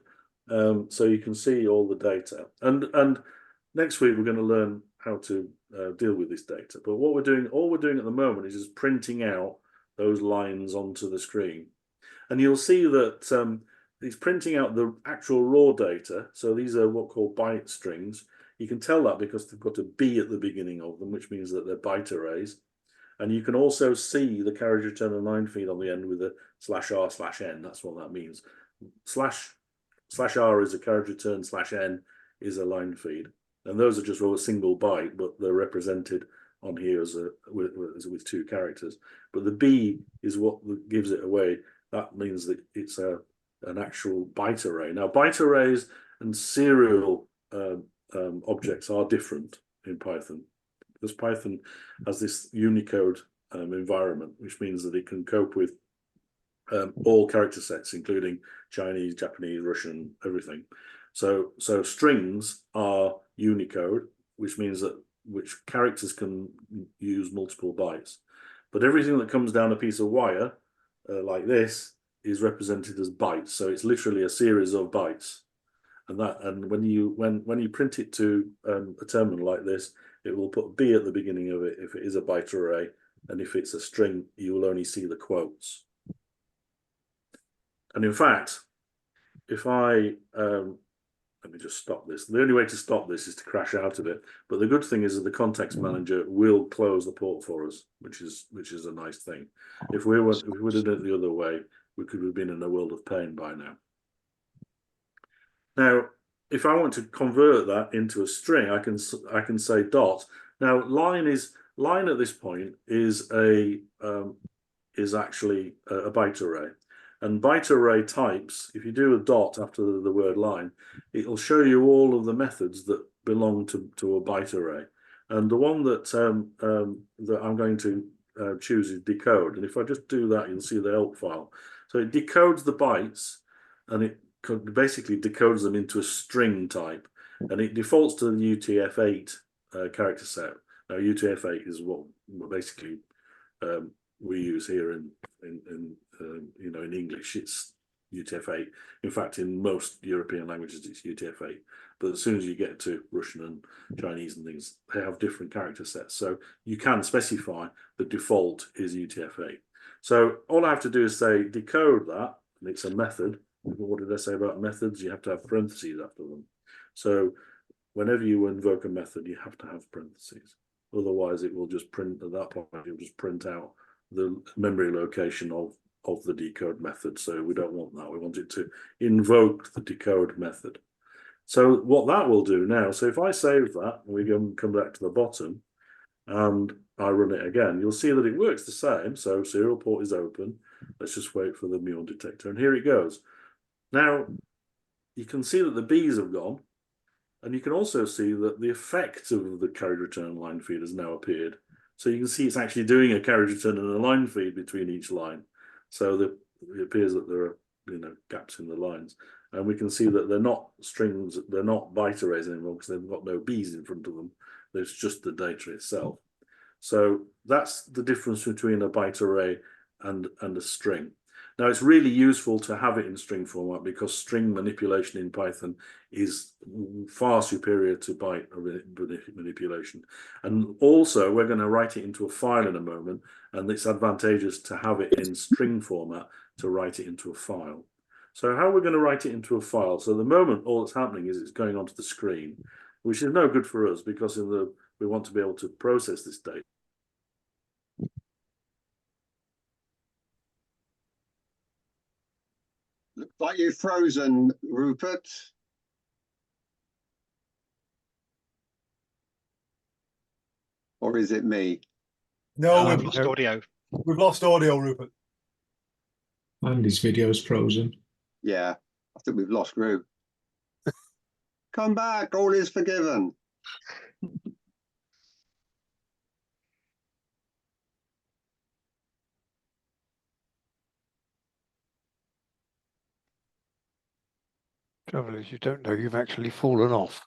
so you can see all the data. And next week we're going to learn how to deal with this data. But what all we're doing at the moment is just printing out those lines onto the screen, and you'll see that it's printing out the actual raw data. So these are what are called byte strings. You can tell that because they've got a B at the beginning of them, which means that they're byte arrays. And you can also see the carriage return and line feed on the end with a /r/n. That's what that means. /r is a carriage return, /n is a line feed. And those are just all a single byte, but they're represented on here as with two characters. But the B is what gives it away. That means that it's an actual byte array. Now, byte arrays and serial objects are different in Python, because Python has this Unicode environment, which means that it can cope with all character sets, including Chinese, Japanese, Russian, everything. So strings are Unicode, which means that which characters can use multiple bytes. But everything that comes down a piece of wire like this is represented as bytes. So it's literally a series of bytes. And when you print it to a terminal like this, it will put B at the beginning of it if it is a byte array, and if it's a string, you will only see the quotes. And in fact, if I let me just stop this. The only way to stop this is to crash out of it. But the good thing is that the context manager will close the port for us, which is a nice thing. If we would have done it the other way, we could have been in a world of pain by now. Now, if I want to convert that into a string, I can say dot. Now, line at this point is actually a byte array. And byte array types, if you do a dot after the word line, it'll show you all of the methods that belong to a byte array. And the one that I'm going to choose is decode. And if I just do that, you'll see the help file. So it decodes the bytes, and it basically decodes them into a string type. And it defaults to the UTF-8 character set. Now, UTF-8 is what basically we use here in English. It's UTF-8. In fact, in most European languages, it's UTF-8. But as soon as you get to Russian and Chinese and things, they have different character sets. So you can specify the default is UTF-8. So all I have to do is say decode that, and it's a method. What did I say about methods? You have to have parentheses after them. So whenever you invoke a method, you have to have parentheses. Otherwise, it will just print at that point. It will just print out the memory location of the decode method. So we don't want that. We want it to invoke the decode method. So what that will do now, so if I save that, and we come back to the bottom, and I run it again, you'll see that it works the same. So serial port is open. Let's just wait for the muon detector, and here it goes. Now, you can see that the B's have gone, and you can also see that the effect of the carriage return line feed has now appeared. So you can see it's actually doing a carriage return and a line feed between each line. So it appears that there are gaps in the lines. And we can see that they're not strings, they're not byte arrays anymore because they've got no B's in front of them. There's just the data itself. So that's the difference between a byte array and a string. Now, it's really useful to have it in string format because string manipulation in Python is far superior to byte manipulation. And also, we're going to write it into a file in a moment, and it's advantageous to have it in string format to write it into a file. So how we're going to write it into a file? So at the moment, all that's happening is it's going onto the screen, which is no good for us because we want to be able to process this data. Looks like you've frozen, Rupert. Or is it me? No, I've we've lost audio. lost audio, Rupert. And his video's frozen. Yeah, I think we've lost Ru. Come back, all is forgiven. Trouble is, you don't know you've actually fallen off.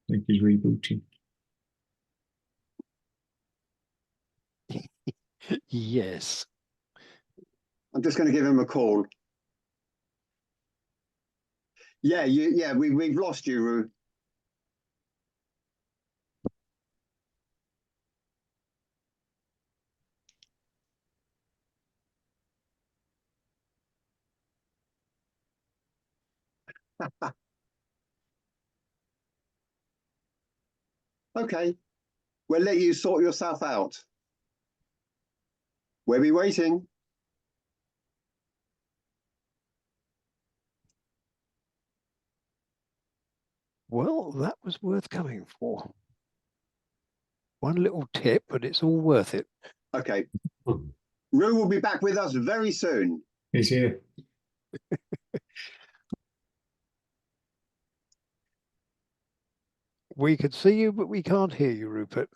I think he's rebooting. Yes. I'm just going to give him a call. Yeah, we've lost you, Ru. Okay, we'll let you sort yourself out. We'll be waiting. Well, that was worth coming for. One little tip, but it's all worth it. Okay. Ru will be back with us very soon. He's here. We can see you, but we can't hear you, Rupert.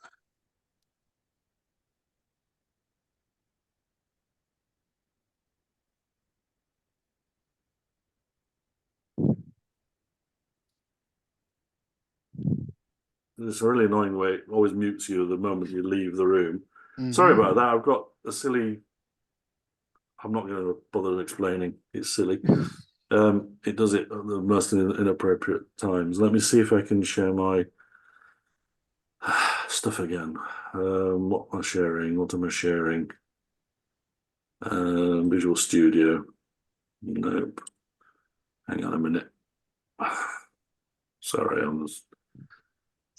It's a really annoying way. It always mutes you the moment you leave the room. Sorry about that. I've got a silly. I'm not going to bother explaining. It's silly. It does it at the most inappropriate times. Let me see if I can share my stuff again. What am I sharing? What am I sharing? Visual Studio. Nope. Hang on a minute. Sorry, It's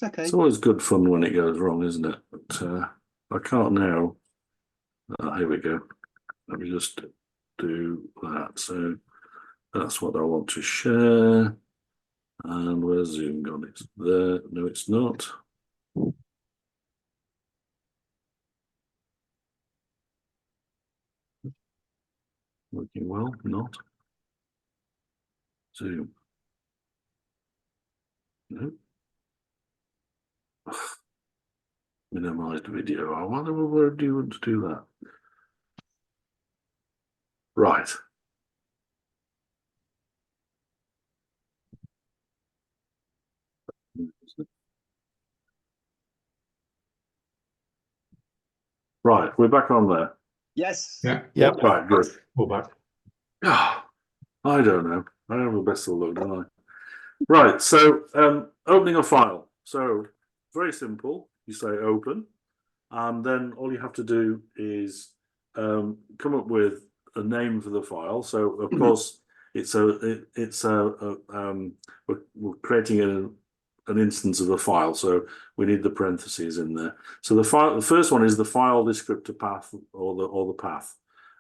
okay. It's always good fun when it goes wrong, isn't it? But I can't now. Here we go. Let me just do that. So that's what I want to share. And where's Zoom gone? It's there. No, it's not. Working well, not. Zoom. No. Minimized video. I wonder where do you want to do that? Right. Right, we're back on there. Yes. Yeah. Yep. Right, good. We're back. Ah, I don't know. I have the best of luck, don't I? Right, so opening a file. So very simple. You say open, and then all you have to do is come up with a name for the file. So of course we're creating an instance of a file, so we need the parentheses in there. So the first one is the file descriptor path or the path.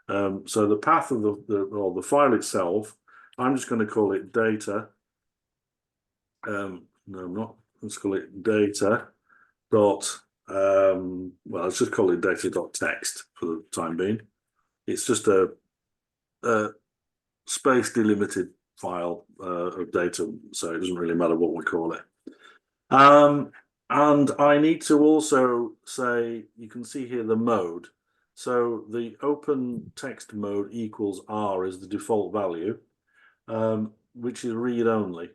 So the path of the file itself, I'm just going to call it data. No, I'm not. Let's call it data dot. Well, let's just call it data.text for the time being. It's just a space delimited file of data, so it doesn't really matter what we call it. And I need to also say, you can see here the mode. So the open text mode equals R is the default value, which is read only.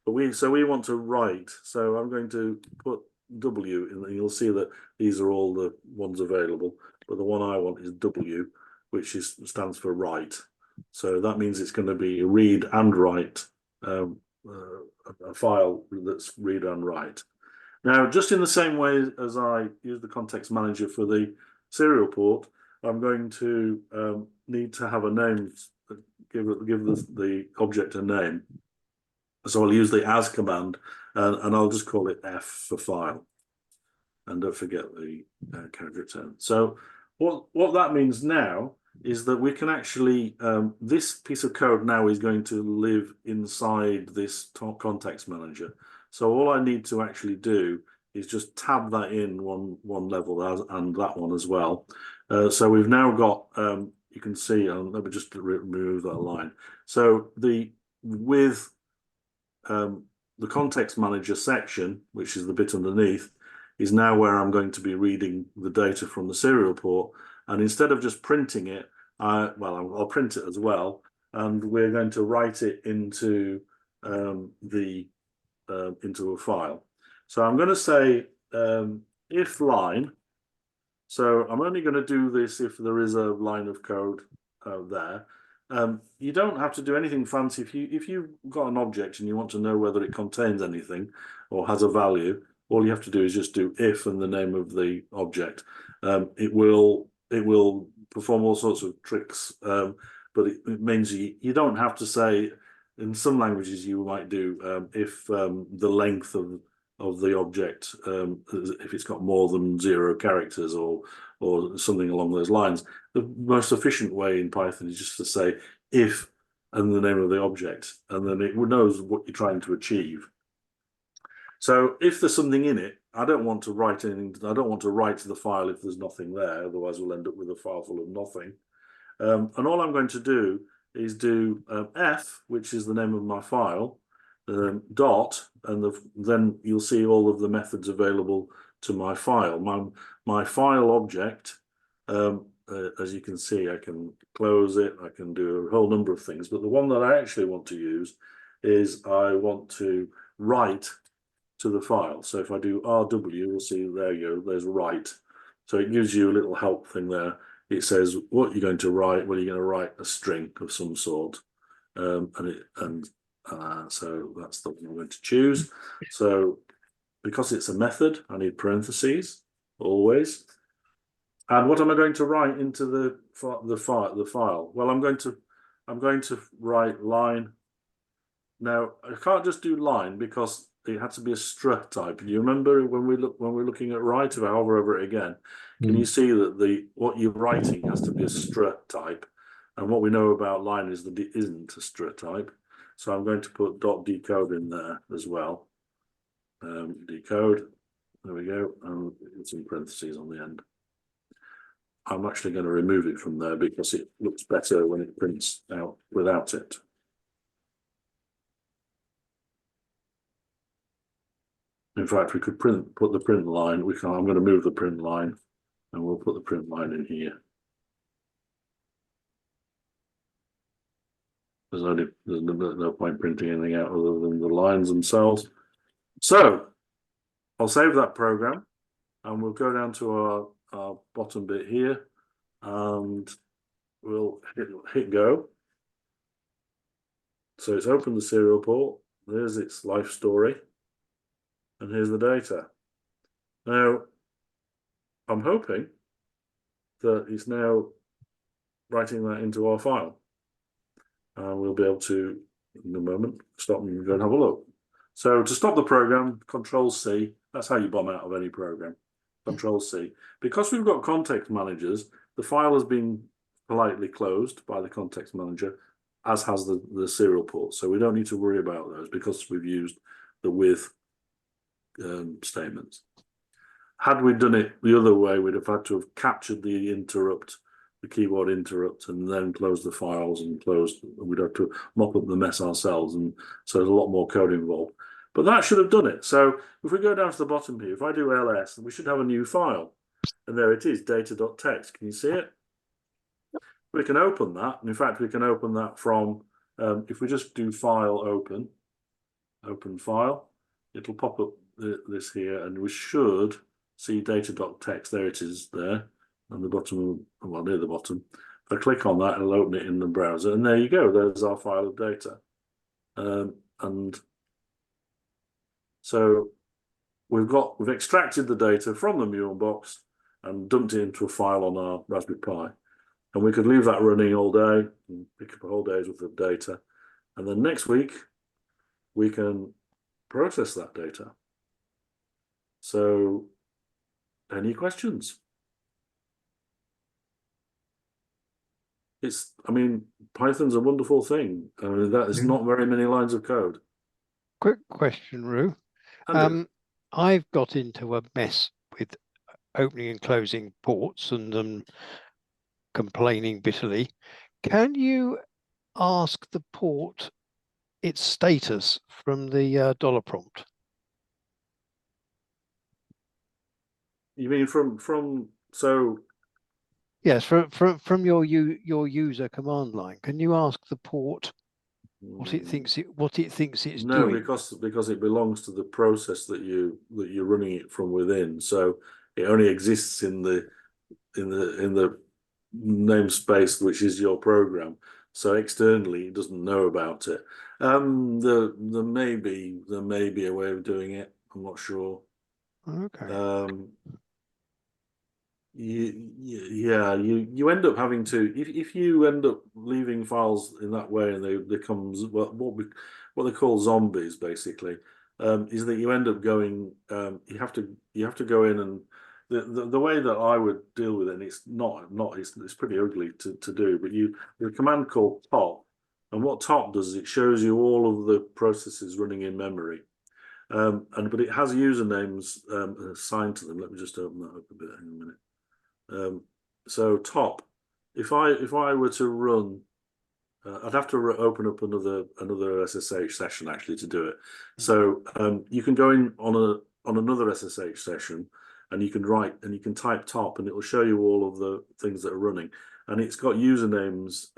But we want to write. So I'm going to put W in, and you'll see that these are all the ones available. But the one I want is W, which stands for write. So that means it's going to be read and write, a file that's read and write. Now, just in the same way as I use the context manager for the serial port, I'm going to need to have a name, give the object a name. So I'll use the as command, and I'll just call it F for file. And don't forget the character return. So what that means now is that we can actually, this piece of code now is going to live inside this context manager. So all I need to actually do is just tab that in one level and that one as well. So we've now got, you can see, let me just remove that line. So with the context manager section, which is the bit underneath, is now where I'm going to be reading the data from the serial port. And instead of just printing it, I'll print it as well, and we're going to write it into into a file. So I'm going to say if line. So I'm only going to do this if there is a line of code there. You don't have to do anything fancy. If you've got an object and you want to know whether it contains anything or has a value, all you have to do is just do if and the name of the object. It will perform all sorts of tricks, but it means you don't have to say. In some languages, you might do if the length of the object, if it's got more than 0 characters or something along those lines. The most efficient way in Python is just to say if and the name of the object, and then it knows what you're trying to achieve. So if there's something in it, I don't want to write anything. I don't want to write to the file if there's nothing there. Otherwise, we'll end up with a file full of nothing. And all I'm going to do is do F, which is the name of my file, dot, and then you'll see all of the methods available to my file. My file object, as you can see, I can close it, I can do a whole number of things, but the one that I actually want to use is I want to write to the file. So if I do RW, you'll see there you go, there's write. So it gives you a little help thing there. It says what you're going to write. Well, you're going to write a string of some sort, so that's the one I'm going to choose. So because it's a method, I need parentheses always. And what am I going to write into the file? Well, I'm going to write line. Now I can't just do line because it had to be a strut type. Do you remember when we're looking at write? If I hover over it again, can you see that what you're writing has to be a strut type? And what we know about line is that it isn't a strut type. So I'm going to put .decode in there as well. Decode. There we go. And it's in parentheses on the end. I'm actually going to remove it from there because it looks better when it prints out without it. In fact, we could put the print line. I'm going to move the print line, and we'll put the print line in here. There's no point printing anything out other than the lines themselves. So I'll save that program, and we'll go down to our bottom bit here, and we'll hit go. So it's opened the serial port. There's its life story. And here's the data. Now, I'm hoping that it's now writing that into our file. And we'll be able to, in a moment, stop and go and have a look. So to stop the program, Control-C, that's how you bomb out of any program. Control-C. Because we've got context managers, the file has been politely closed by the context manager, as has the serial port. So we don't need to worry about those because we've used the with statements. Had we done it the other way, we'd have had to have captured the interrupt, the keyboard interrupt, and then closed the files and we'd have to mop up the mess ourselves, and so there's a lot more code involved. But that should have done it. So if we go down to the bottom here, if I do ls, we should have a new file, and there it is, data.txt. Can you see it? We can open that, and in fact we can open that from if we just do file open, open file, it'll pop up this here, and we should see data.txt. There it is there on the bottom, well, near the bottom. If I click on that, it'll open it in the browser, and there you go. There's our file of data. And so we've extracted the data from the Muon box and dumped it into a file on our Raspberry Pi. And we could leave that running all day and pick up a whole day's worth of data. And then next week, we can process that data. So, any questions? I mean, Python's a wonderful thing. I mean, that is not very many lines of code. Quick question, Roo. Andrew? I've got into a mess with opening and closing ports and complaining bitterly. Can you ask the port its status from the dollar prompt? You mean from so? Yes, from your user command line. Can you ask the port what it thinks it's No, doing? because it belongs to the process that you're running it from within. So it only exists in the namespace which is your program. So externally, it doesn't know about it. There may be a way of doing it. I'm not sure. Okay. You end up having to, if you end up leaving files in that way, and they become what they call zombies, basically, is that you end up going, you have to go in, and the way that I would deal with it, and it's pretty ugly to do, but there's a command called top, and what top does is it shows you all of the processes running in memory. But it has usernames assigned to them. Let me just open that up a bit in a minute. So top, if I were to run, I'd have to open up another SSH session actually to do it. So you can go in on another SSH session, and you can type top, and it will show you all of the things that are running. And it's got usernames.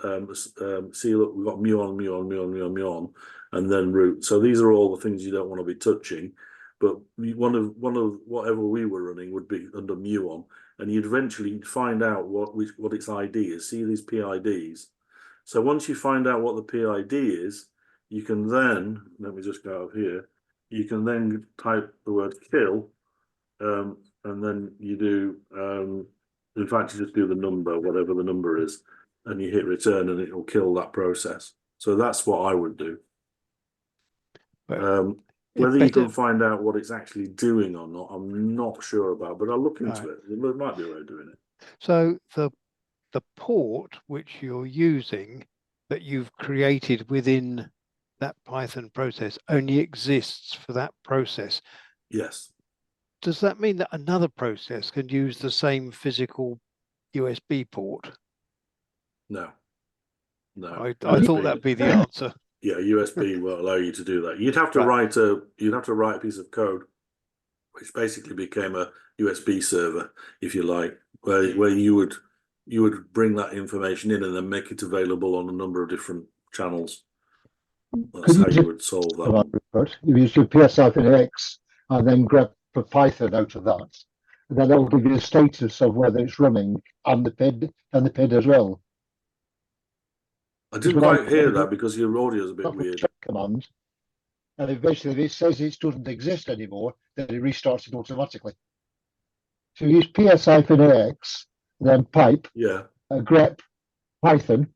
See, look, we've got muon, and then root. So these are all the things you don't want to be touching. But one of whatever we were running would be under muon, and you'd eventually find out what its ID is. See these PIDs. So once you find out what the PID is, you can then, let me just go up here. You can then type the word kill, and then you do. In fact, you just do the number, whatever the number is, and you hit return, and it will kill that process. So that's what I would do. Whether you can find out what it's actually doing or not, I'm not sure about, but I'll look into it. There might be a way of doing it. So the port which you're using that you've created within that Python process only exists for that process. Yes. Does that mean that another process can use the same physical USB port? No. I thought that'd be the answer. Yeah, USB will allow you to do that. You'd have to write a piece of code, which basically became a USB server, if you like, where you would bring that information in and then make it available on a number of different channels. That's how you would solve that. You use your PSI-X and then grab the Python out of that. And then that will give you a status of whether it's running and the PID as well. I didn't quite hear that because your audio is a bit weird. Command, and eventually, if it says it doesn't exist anymore, then it restarts it automatically. So you use PS-X, then pipe, grep, Python.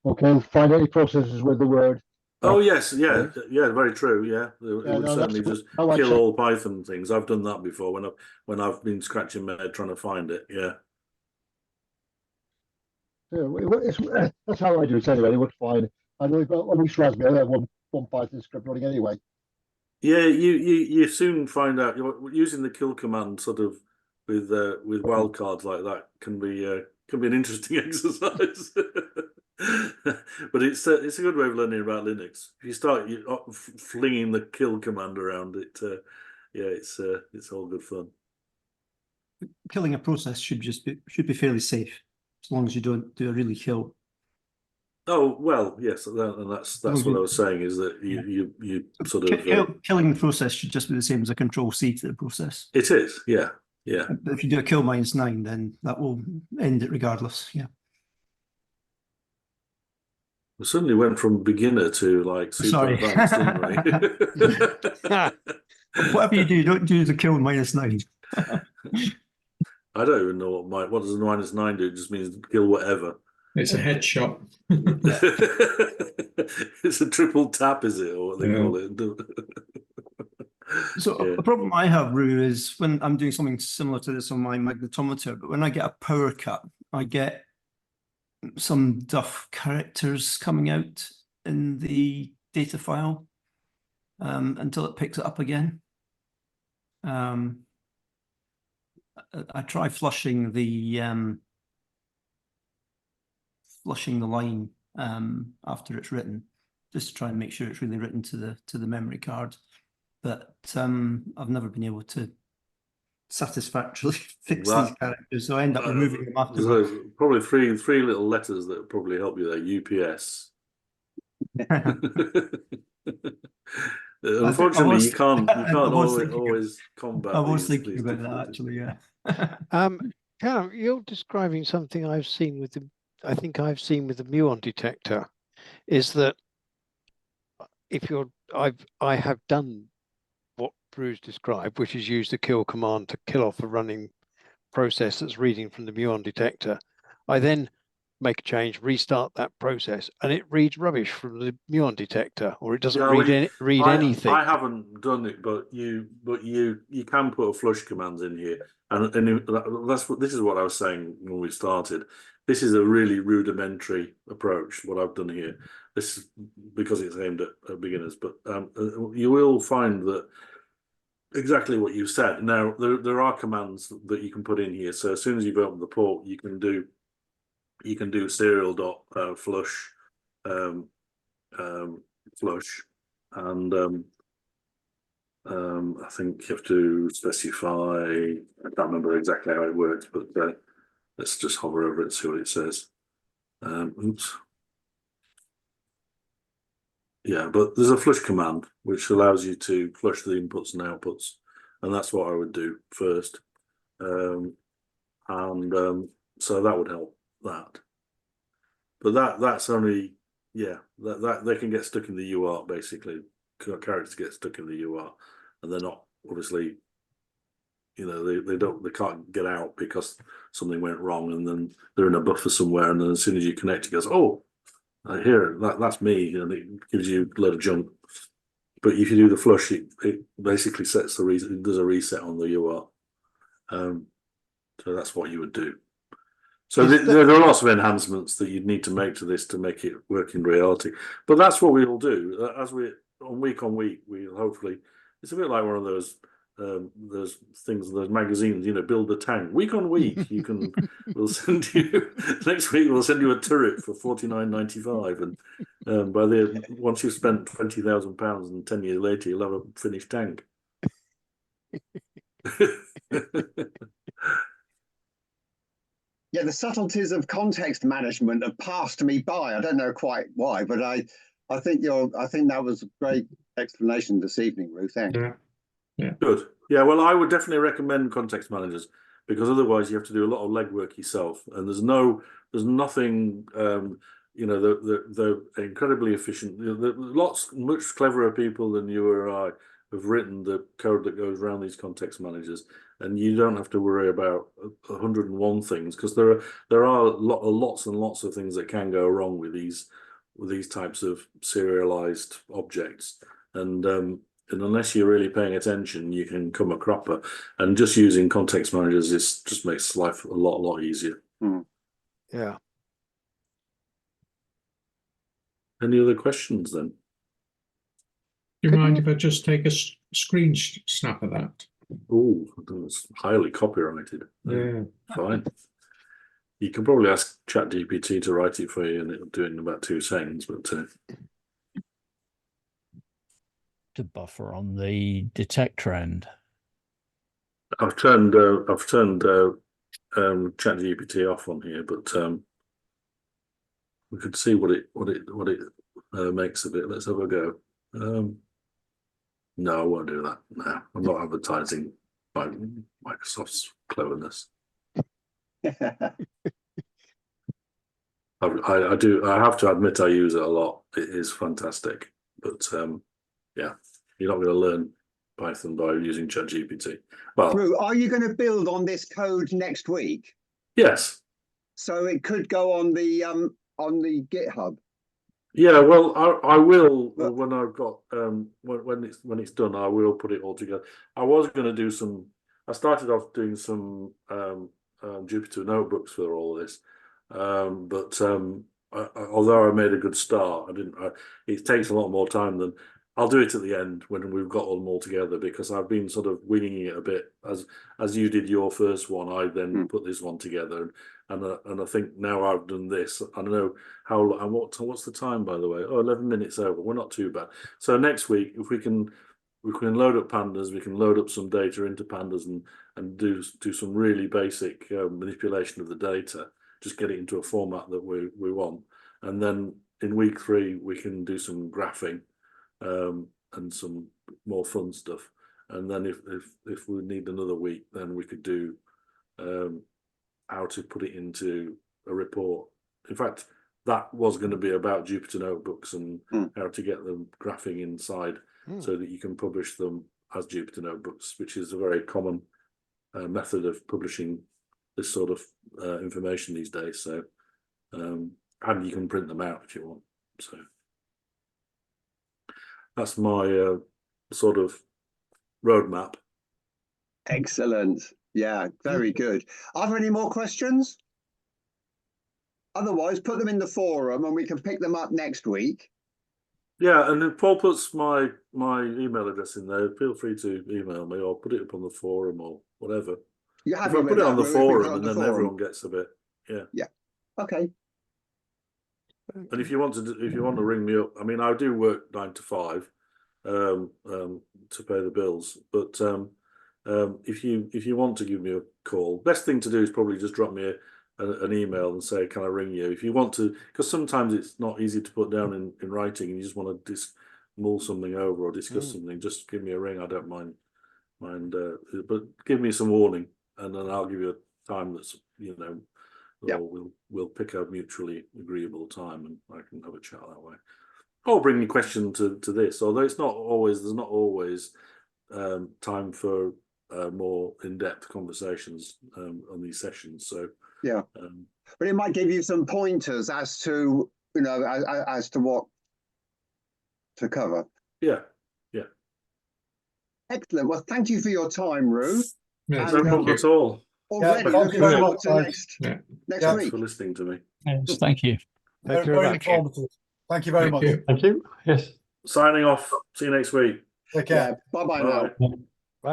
Okay, find any processes with the word. Oh yes, yeah, very true. Yeah, it would certainly just kill all Python things. I've done that before when I've been scratching my head trying to find it. Yeah. That's how I do it anyway. It would find. I know on each Raspberry I have one Python script running anyway. Yeah, you soon find out using the kill command sort of with wildcards like that can be an interesting exercise. But it's a good way of learning about Linux. If you start flinging the kill command around it, it's all good fun. Killing a process should be fairly safe, as long as you don't do a really kill. Oh well, yes, and that's what I was saying, is that you sort of killing the process should just be the same as a control C to the process. it is, yeah. But if you do a kill -9, then that will end it regardless. Yeah. We suddenly went from beginner to like super Sorry. advanced, didn't we? Whatever you do, don't do the kill -9. I don't even know what does the -9 do? It just means kill whatever. It's a headshot. It's a triple tap, is it, or what they call it? So Yeah. the problem I have, Rue, is when I'm doing something similar to this on my magnetometer, but when I get a power cut, I get some duff characters coming out in the data file until it picks it up again. I try flushing the line after it's written, just to try and make sure it's really written to the memory card. But I've never been able to satisfactorily fix these characters, so I end up removing them afterwards. So probably three little letters that probably help you there. UPS. Unfortunately, you can't always combat. I was these thinking about that actually. Yeah. Callum, you're describing something I've seen with the muon detector, is that if I have done what Bruce described, which is use the kill command to kill off a running process that's reading from the muon detector. I then make a change, restart that process, and it reads rubbish from the muon detector, or it doesn't read anything. I haven't done it, but you can put a flush command in here, and this is what I was saying when we started. This is a really rudimentary approach. What I've done here, this is because it's aimed at beginners, but you will find that exactly what you said. Now there are commands that you can put in here. So as soon as you've opened the port, you can do serial dot flush flush, and I think you have to specify. I can't remember exactly how it works, but let's just hover over it and see what it says. Oops. Yeah, but there's a flush command which allows you to flush the inputs and outputs, and that's what I would do first. So that would help that. But that's only, yeah, that they can get stuck in the UART basically. Characters get stuck in the UART, and they're not obviously, they can't get out because something went wrong, and then they're in a buffer somewhere, and then as soon as you connect, it goes, oh, I hear it, that's me, and it gives you a load of junk. But if you do the flush, it basically sets there's a reset on the UART. So that's what you would do. So there are lots of enhancements that you'd need to make to this to make it work in reality. But that's what we will do as we on week, we'll hopefully. It's a bit like one of those things, those magazines. Build a tank. Week on week, we'll send you next week. We'll send you a turret for $49.95, and once you've spent £20,000, and 10 years later, you'll have a finished tank. Yeah, the subtleties of context management have passed me by. I don't know quite why, but I think that was a great explanation this evening, Ruth. Thanks. Yeah. Good. Yeah. Well, I would definitely recommend context managers, because otherwise you have to do a lot of legwork yourself, and there's nothing. They're incredibly efficient. Much cleverer people than you or I have written the code that goes around these context managers, and you don't have to worry about 101 things, because there are lots and lots of things that can go wrong with these types of serialized objects, and unless you're really paying attention, you can come a cropper. And just using context managers just makes life a lot easier. Yeah. Any other questions then? Do you mind if I just take a screen snap of that? Oh, it's highly copyrighted. Yeah. Fine. You can probably ask ChatGPT to write it for you, and it'll do it in about 2 seconds. But to buffer on the detector end. I've turned ChatGPT off on here, but we could see what it makes of it. Let's have a go. No, I won't do that. No, I'm not advertising by Microsoft's cleverness. I have to admit I use it a lot. It is fantastic, but yeah, you're not going to learn Python by using ChatGPT. Well, Ru, are you going to build on this code next week? yes. So it could go on the GitHub. Yeah, well, I will But- when I've got when it's done, I will put it all together. I was going to do some. I started off doing some Jupyter notebooks for all of this, but although I made a good start, I didn't. It takes a lot more time than. I'll do it at the end when we've got them all together, because I've been sort of winging it a bit as you did your first one. I then put this one together, and I think now I've done this. I don't know how and what's the time, by the way? Oh, 11 minutes over. We're not too bad. So next week, if we can load up pandas, we can load up some data into pandas and do some really basic manipulation of the data. Just get it into a format that we want, and then in week 3 we can do some graphing. And some more fun stuff, and then if we need another week, then we could do how to put it into a report. In fact, that was going to be about Jupyter notebooks and how to get them graphing inside so that you can publish them as Jupyter notebooks, which is a very common method of publishing this sort of information these days. So and you can print them out if you want. So that's my sort of roadmap. Excellent. Yeah, very good. Are there any more questions? Otherwise, put them in the forum and we can pick them up next week. Yeah, and if Paul puts my email address in there, feel free to email me or put it up on the forum or whatever. You If I put it on the forum, and then everyone gets a bit. Yeah. Okay. And if you want to ring me up, I mean, I do work 9 to 5 to pay the bills. But if you want to give me a call, best thing to do is probably just drop me an email and say, can I ring you? If you want to, because sometimes it's not easy to put down in writing, and you just want to mull something over or discuss something. Just give me a ring. I don't mind. But give me some warning, and then I'll give you a time that's we'll pick a mutually agreeable time, and I can have a chat that way. Or bring your question to this, although there's not always time for more in-depth conversations on these sessions. So yeah, but it might give you some pointers as to as to what to cover. Yeah. Excellent. Well, thank you for your time, Ru. Yes, No thank problem you. at all. Already thank looking you very forward much, to guys. next Yeah. Thanks week. for listening to me. Yes, thank you. Thank you Very very much. informative. Thank you very Thank much. you. Thank you. Yes. Signing off. See you next week. Take care. Yeah. Bye-bye now. Bye.